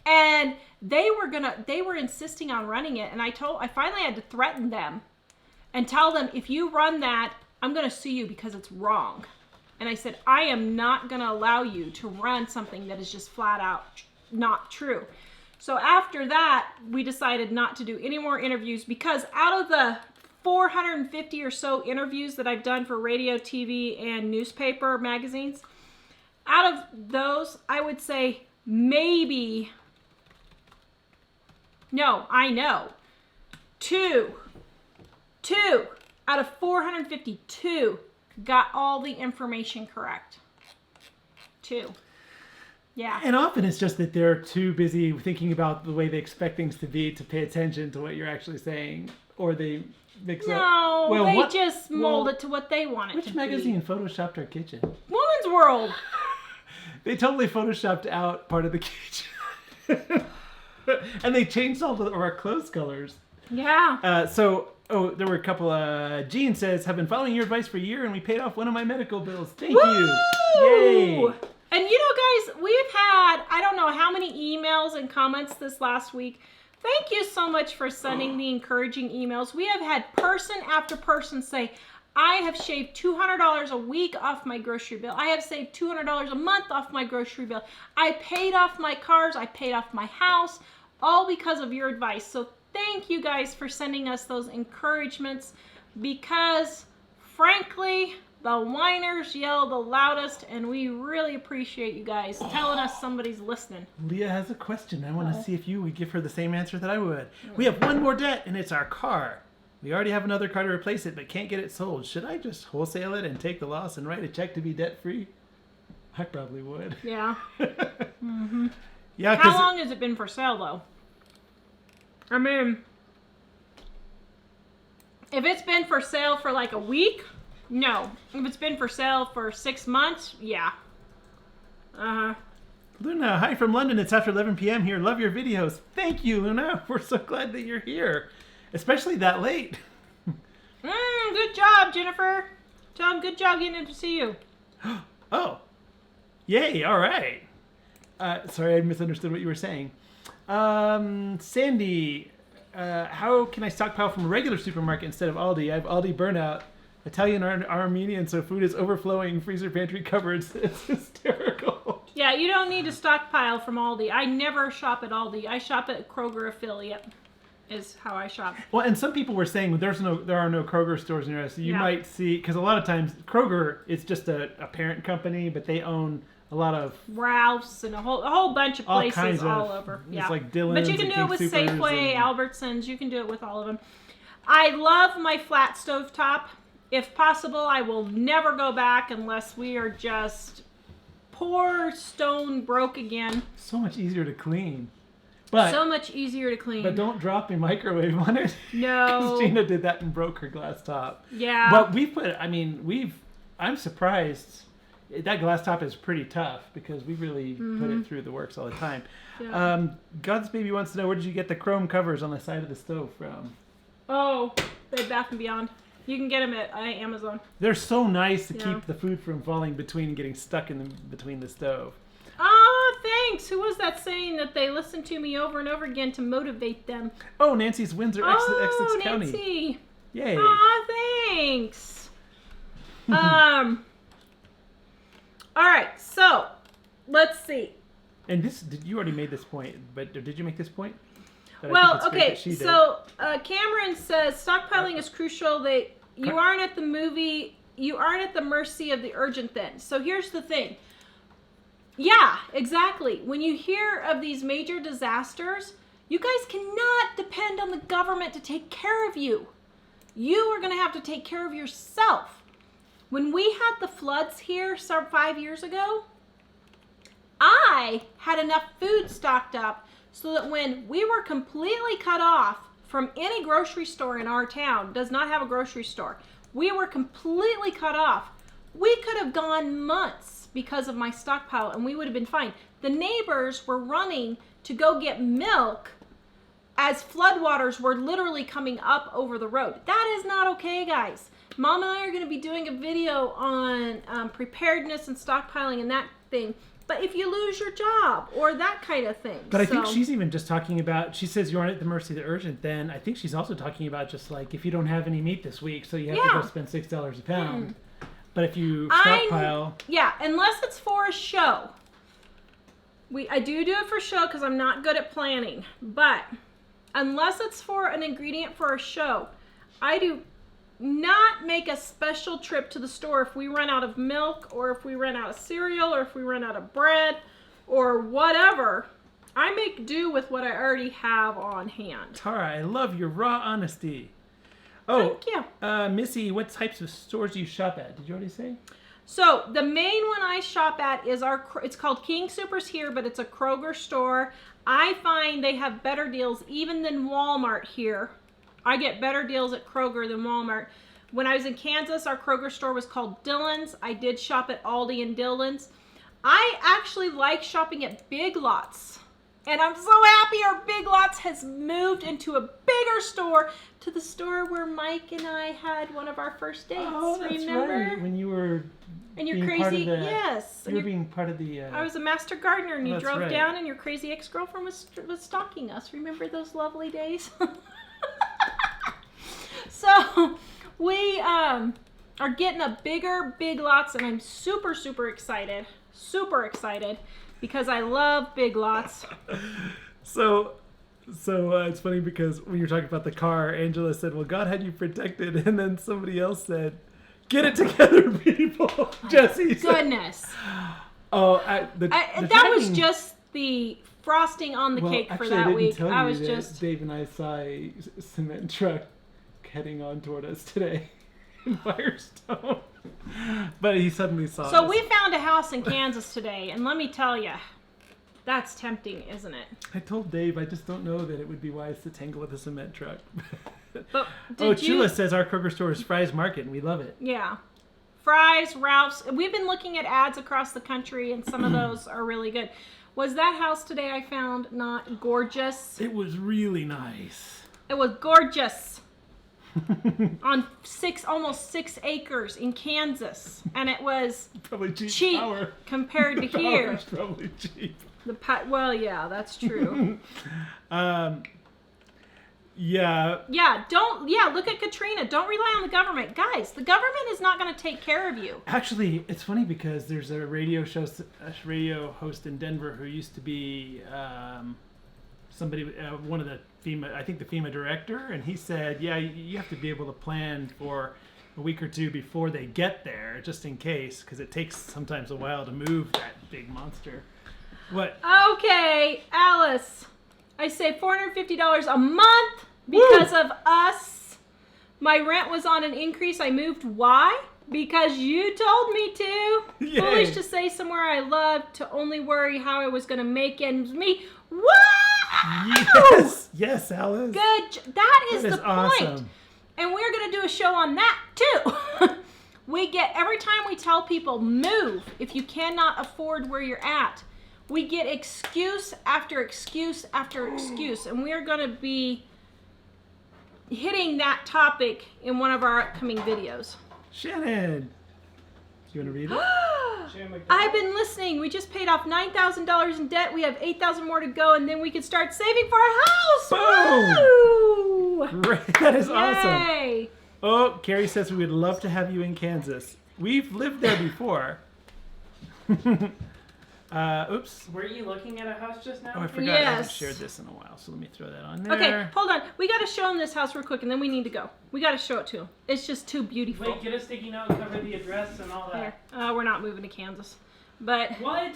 And they were insisting on running it. And I finally had to threaten them and tell them, if you run that, I'm going to sue you because it's wrong. And I said, I am not going to allow you to run something that is just flat out not true. So after that, we decided not to do any more interviews because out of the 450 or so interviews that I've done for radio, TV, and newspaper magazines, out of those, I would say maybe, two out of 452 got all the information correct. 2. Yeah. And often it's just that they're too busy thinking about the way they expect things to be to pay attention to what you're actually saying, or they mix up. No, they just mold it to what they want it to be. Which magazine photoshopped our kitchen? Woman's World. They totally photoshopped out part of the kitchen. And they changed all of our clothes colors. Yeah. There were a couple. Jean says, have been following your advice for a year and we paid off one of my medical bills. Thank you. Yay. And guys, we've had, I don't know how many emails and comments this last week. Thank you so much for sending the encouraging emails. We have had person after person say, I have shaved $200 a week off my grocery bill. I have saved $200 a month off my grocery bill. I paid off my cars. I paid off my house, all because of your advice. So thank you guys for sending us those encouragements because, frankly, the whiners yell the loudest, and we really appreciate you guys telling us somebody's listening. Leah has a question. I want to see if you would give her the same answer that I would. We have one more debt, and it's our car. We already have another car to replace it, but can't get it sold. Should I just wholesale it and take the loss and write a check to be debt-free? I probably would. Yeah. Mm-hmm. Yeah. How long has it been for sale, though? I mean, if it's been for sale for like a week, no. If it's been for sale for 6 months, yeah. Uh-huh. Luna, hi from London. It's after 11 p.m. here. Love your videos. Thank you, Luna. We're so glad that you're here, especially that late. Good job, Jennifer. Tom, good job getting in to see you. Oh, yay! All right. Sorry, I misunderstood what you were saying. Sandy, how can I stockpile from a regular supermarket instead of Aldi? I have Aldi burnout. Italian or Armenian, so food is overflowing. Freezer pantry cupboards. It's hysterical. Yeah, you don't need to stockpile from Aldi. I never shop at Aldi. I shop at Kroger affiliate. Is how I shop. Well, and some people were saying there are no Kroger stores near us. So you might see, because a lot of times Kroger is just a parent company, but they own a lot of Ralph's and a whole bunch of places all over. It's Yeah, like Dillon's. but you can do it with Supers Safeway, and Albertsons. You can do it with all of them. I love my flat stove top. If possible, I will never go back unless we are just poor stone broke again. So much easier to clean. But, so much easier to clean. But don't drop your microwave on it. No. Because Gina did that and broke her glass top. Yeah. But I'm surprised. That glass top is pretty tough because we really put it through the works all the time. Yeah. God's Baby wants to know, where did you get the chrome covers on the side of the stove from? Oh, Bed Bath & Beyond. You can get them at Amazon. They're so nice to keep the food from falling between and getting stuck between the stove. Oh, thanks. Who was that saying that they listen to me over and over again to motivate them? Oh, Nancy's Windsor, Essex County. Nancy. Yay. Oh, thanks. All right, so let's see. And you already made this point, but did you make this point? Well, okay, so Cameron says stockpiling is crucial. You aren't at the mercy of the urgent then. So here's the thing. Yeah, exactly. When you hear of these major disasters, you guys cannot depend on the government to take care of you. You are going to have to take care of yourself. When we had the floods here 5 years ago, I had enough food stocked up so that when we were completely cut off from any grocery store in our town, does not have a grocery store, we were completely cut off. We could have gone months because of my stockpile and we would have been fine. The neighbors were running to go get milk as floodwaters were literally coming up over the road. That is not okay, guys. Mom and I are going to be doing a video on preparedness and stockpiling and that thing. But if you lose your job or that kind of thing. But I think she's even just talking about, she says you aren't at the mercy of the urgent, then I think she's also talking about just like if you don't have any meat this week, so you have to go spend $6 a pound. But if you stockpile. Yeah, unless it's for a show. I do it for show because I'm not good at planning. But unless it's for an ingredient for a show, I do not make a special trip to the store if we run out of milk or if we run out of cereal or if we run out of bread or whatever. I make do with what I already have on hand. Tara, I love your raw honesty. Oh, thank you. Missy, what types of stores do you shop at? Did you already say? So the main one I shop at is it's called King Soopers here, but it's a Kroger store. I find they have better deals even than Walmart here. I get better deals at Kroger than Walmart. When I was in Kansas, our Kroger store was called Dillon's. I did shop at Aldi and Dillon's. I actually like shopping at Big Lots. And I'm so happy our Big Lots has moved into a bigger store, to the store where Mike and I had one of our first dates. Oh, that's remember? Right. When you were and you're crazy, yes. You were being part of the... I was a master gardener and you drove right. down and your crazy ex-girlfriend was stalking us. Remember those lovely days? So we are getting a bigger Big Lots and I'm super, super excited. Super excited because I love Big Lots. So it's funny because when you're talking about the car, Angela said, well, God had you protected. And then somebody else said, get it together, people. Jesse said. Goodness. Oh, that was just the frosting on the cake for that week. I was just... Dave and I saw a cement truck heading on toward us today in Firestone. But he suddenly saw us. So we found a house in Kansas today, and let me tell you, that's tempting, isn't it? I told Dave I just don't know that it would be wise to tangle with a cement truck. But Chula says our Kroger store is Fry's Market, and we love it. Yeah. Fry's, Ralph's. We've been looking at ads across the country, and some of those are really good. Was that house today I found not gorgeous? It was really nice. It was gorgeous. On almost 6 acres in Kansas, and it was Probably cheap power. compared to Power here. is probably cheap. Well, yeah, that's true. Yeah. Look at Katrina. Don't rely on the government. Guys, the government is not going to take care of you. Actually, it's funny because there's a radio host in Denver who used to be somebody, one of the FEMA, I think the FEMA director, and he said, yeah, you have to be able to plan for a week or two before they get there, just in case, because it takes sometimes a while to move that big monster. What? Okay, Alice. I say $450 a month because of us. My rent was on an increase. I moved. Why? Because you told me to. Yay. Foolish to say somewhere I loved, to only worry how I was going to make ends meet. Wow! Yes, Alice. Good. That is the awesome. point. And we're going to do a show on that too. We get, every time we tell people move if you cannot afford where you're at, we get excuse after excuse after excuse. And we are going to be hitting that topic in one of our upcoming videos. Shannon, do you want to read it? I've been listening. We just paid off $9,000 in debt. We have $8,000 more to go, and then we can start saving for our house. Boom! Woo! Great. That is awesome. Yay! Oh, Carrie says we would love to have you in Kansas. We've lived there before. Oops. Were you looking at a house just now? Oh, I forgot I haven't Yes. shared this in a while, so let me throw that on there. Okay, hold on. We got to show them this house real quick, and then we need to go. We got to show it to them. It's just too beautiful. Wait, get a sticky note and cover the address and all Here. that. We're not moving to Kansas. But What?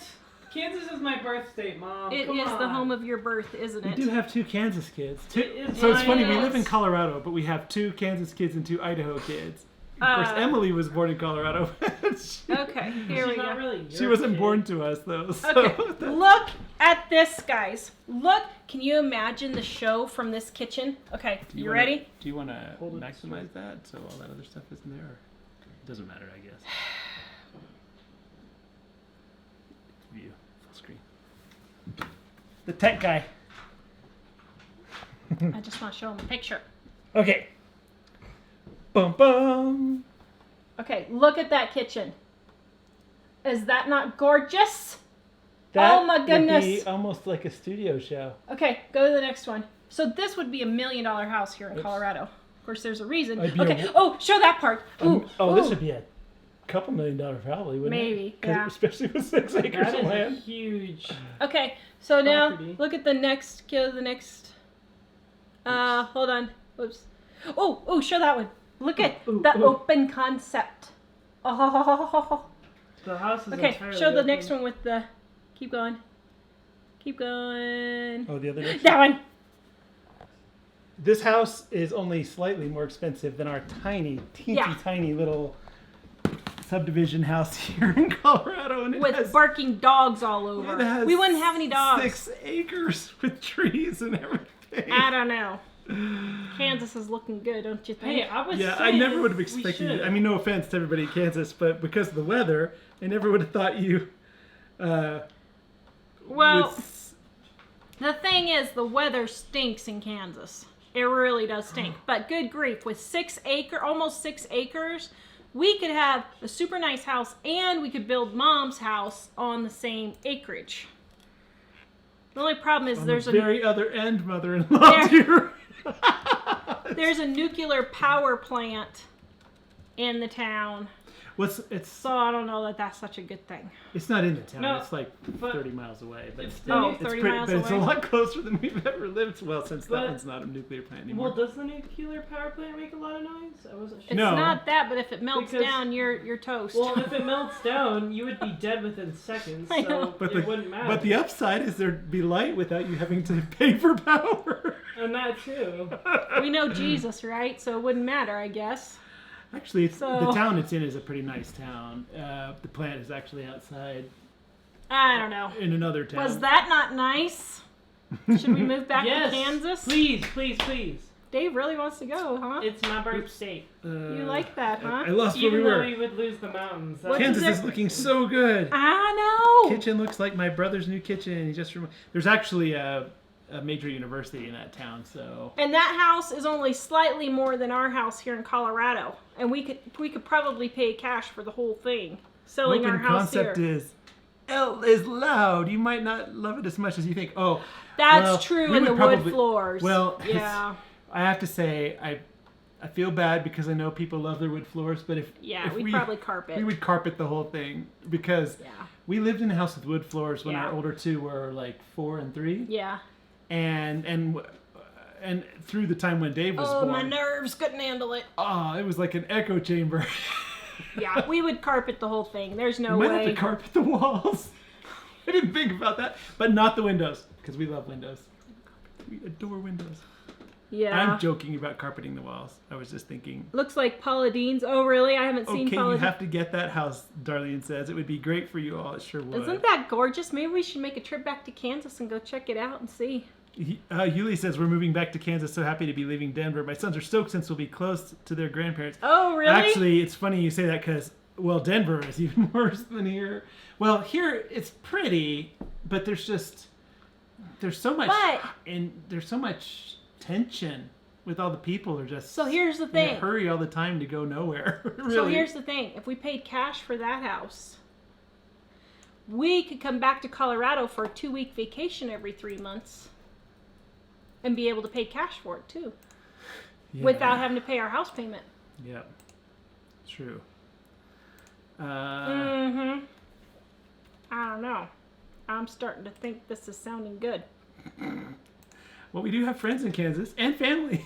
Kansas is my birth state, Mom. it Come is the on. home of your birth, isn't We it? do have 2 Kansas kids. It is So it's mine. funny, we Yes. live in Colorado, but we have 2 Kansas kids and 2 Idaho kids. Of course, Uh, Emily was born in Colorado. Okay, here we She's not go. really She your wasn't kid. born to us, though. So Okay, look at this, guys. Look, can you imagine the show from this kitchen? Okay, you ready? Do you want to Hold it maximize that so all that other stuff isn't there? Or it doesn't matter, I guess. View, full screen. The tech guy. I just want to show them a picture. Okay. Bum bum. Okay, look at that kitchen. Is that not gorgeous? That Oh my would goodness. be almost like a studio show. Okay, go to the next one. So this would be $1 million house here in Oops. Colorado. Of course, there's a reason. I'd be Okay. a- Oh, show that part. Ooh. This ooh. would be a couple $1 million probably, wouldn't it? Maybe, 'Cause yeah. Especially with 6 acres That of is a land. huge. Okay, so now Property. look at the next. Go to the next. Hold on. Whoops. Oh, show that one. Look at Ooh, the ooh. open concept. Oh. The house is Okay, entirely show the open. next one with the. Keep going. Keep going. Oh, the other direction? That one. This house is only slightly more expensive than our tiny, teensy Yeah. tiny little subdivision house here in Colorado. And it With has, barking dogs all it over. has We wouldn't have any dogs. 6 acres with trees and everything. I don't know. Kansas is looking good, don't you think? Hey, I was Yeah, I saying never would have we expected it. should. I mean, no offense to everybody in Kansas, but because of the weather, I never would have thought you Well, would the thing is, the weather stinks in Kansas. It really does stink. But good grief, with almost 6 acres, we could have a super nice house and we could build Mom's house on the same acreage. The only problem is on there's the a very other end, mother-in-law. There- there's a nuclear power plant in the town. It's So I don't know that that's such a good thing. it's not in the town. No, it's like but 30 miles away, but it's still, the- Oh, it's 30 pretty, miles but it's a away? lot closer than we've ever lived. Well, since that But- one's not a nuclear plant anymore. Well, does the nuclear power plant make a lot of noise? I wasn't sure. It's No. not that, but if it melts Because- down, you're toast. Well, if it melts down, you would be dead within seconds, I know. so But it wouldn't matter. But the upside is there'd be light without you having to pay for power. And that too. We know Jesus, right? So it wouldn't matter, I guess. Actually, So- the town it's in is a pretty nice town. The plant is actually outside I don't know. in another town. Was that not nice? Should we move back Yes. to Kansas? Please, please, please. Dave really wants to go, huh? It's my birth state. You like that, huh? I lost where we Even though were. we would lose the mountains. What Kansas is is it? looking so good. I know. Kitchen looks like my brother's new kitchen. He just there's actually a major university in that town, so. And that house is only slightly more than our house here in Colorado, and we could probably pay cash for the whole thing, selling our Open house concept here. is L is loud. You might not love it as much as you think. Oh, That's well, true we in the would wood probably- floors. Well, yeah, I have to say I feel bad because I know people love their wood floors, but if we'd probably carpet. we would carpet the whole thing because Yeah, we lived in a house with wood floors when Yeah. our older two were like 4 and 3, yeah. and through the time when Dave was Oh, born, my nerves couldn't handle it. it was like an echo chamber. Yeah, we would carpet the whole thing. There's no We might way. have to carpet the walls. I didn't think about that, but not the windows because we love windows. We adore windows. Yeah. I'm joking about carpeting the walls. I was just thinking. Looks like Paula Dean's. Oh, really? I haven't seen Okay, Paula you Dean. have to get that house, Darlene says. It would be great for you all. It sure would. Isn't that gorgeous? Maybe we should make a trip back to Kansas and go check it out and see. Yuli says, we're moving back to Kansas. So happy to be leaving Denver. My sons are stoked since we'll be close to their grandparents. Oh, really? Actually, it's funny you say that because, well, Denver is even worse than here. Well, here it's pretty, but there's so much, and there's so much tension with all the people. They're just So here's the in a thing. hurry all the time to go nowhere. Really. So here's the thing. If we paid cash for that house, we could come back to Colorado for a 2-week vacation every 3 months and be able to pay cash for it too, Yeah. without having to pay our house payment. Yep. True. Mm-hmm. I don't know. I'm starting to think this is sounding good. Well, we do have friends in Kansas and family.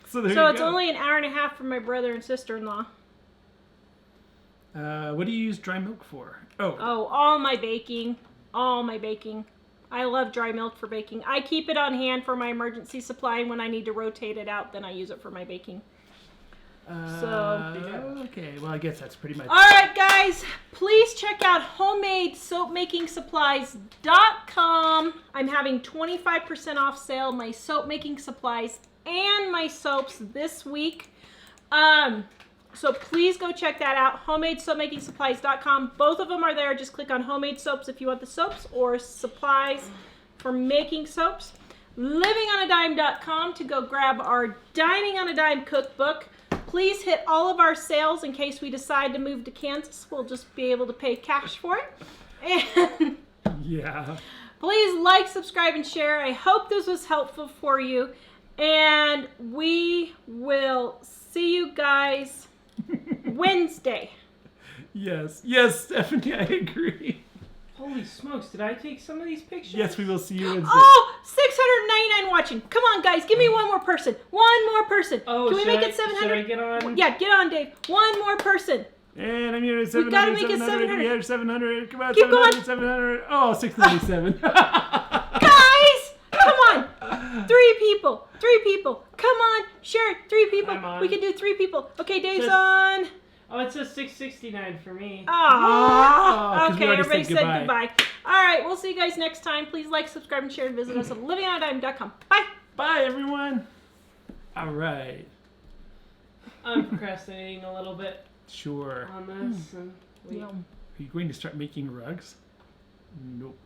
So there So you it's go. only an hour and a half from my brother and sister-in-law. What do you use dry milk for? Oh, Oh, all my baking. All my baking. I love dry milk for baking. I keep it on hand for my emergency supply, and when I need to rotate it out, then I use it for my baking. okay. Well, I guess that's pretty much. All right, guys, please check out homemadesoapmakingsupplies.com. I'm having 25% off sale my soap making supplies and my soaps this week. So please go check that out, homemadesoapmakingsupplies.com. Both of them are there. Just click on homemade soaps if you want the soaps or supplies for making soaps. Livingonadime.com to go grab our Dining on a Dime cookbook. Please hit all of our sales in case we decide to move to Kansas. We'll just be able to pay cash for it. And Yeah. please like, subscribe, and share. I hope this was helpful for you. And we will see you guys Wednesday. Yes. Yes, Stephanie, I agree. Holy smokes, did I take some of these pictures? Yes, we will see you Wednesday. Oh, 699 watching. Come on, guys. Give me one more person. One more person. Oh, Can we make it Should 700? I get on? Yeah, get on, Dave. One more person. And I'm here at We 700. gotta make it 700. 700. Yeah, 700. Come on, Keep 700, going. 700. Oh, 697. Guys, come on. 3 people. 3 people. Come on. Share it. 3 people. I'm on. We can do 3 people. Okay, Dave's Just- on. Oh, it says 669 for me. Aww. Oh, 'cause we Okay, already everybody said said goodbye. All right, we'll see you guys next time. Please like, subscribe, and share, and visit us at livingonadime.com. Bye. Bye, everyone. All right. I'm procrastinating a little bit Sure. on this. And wait. Yum. Are you going to start making rugs? Nope.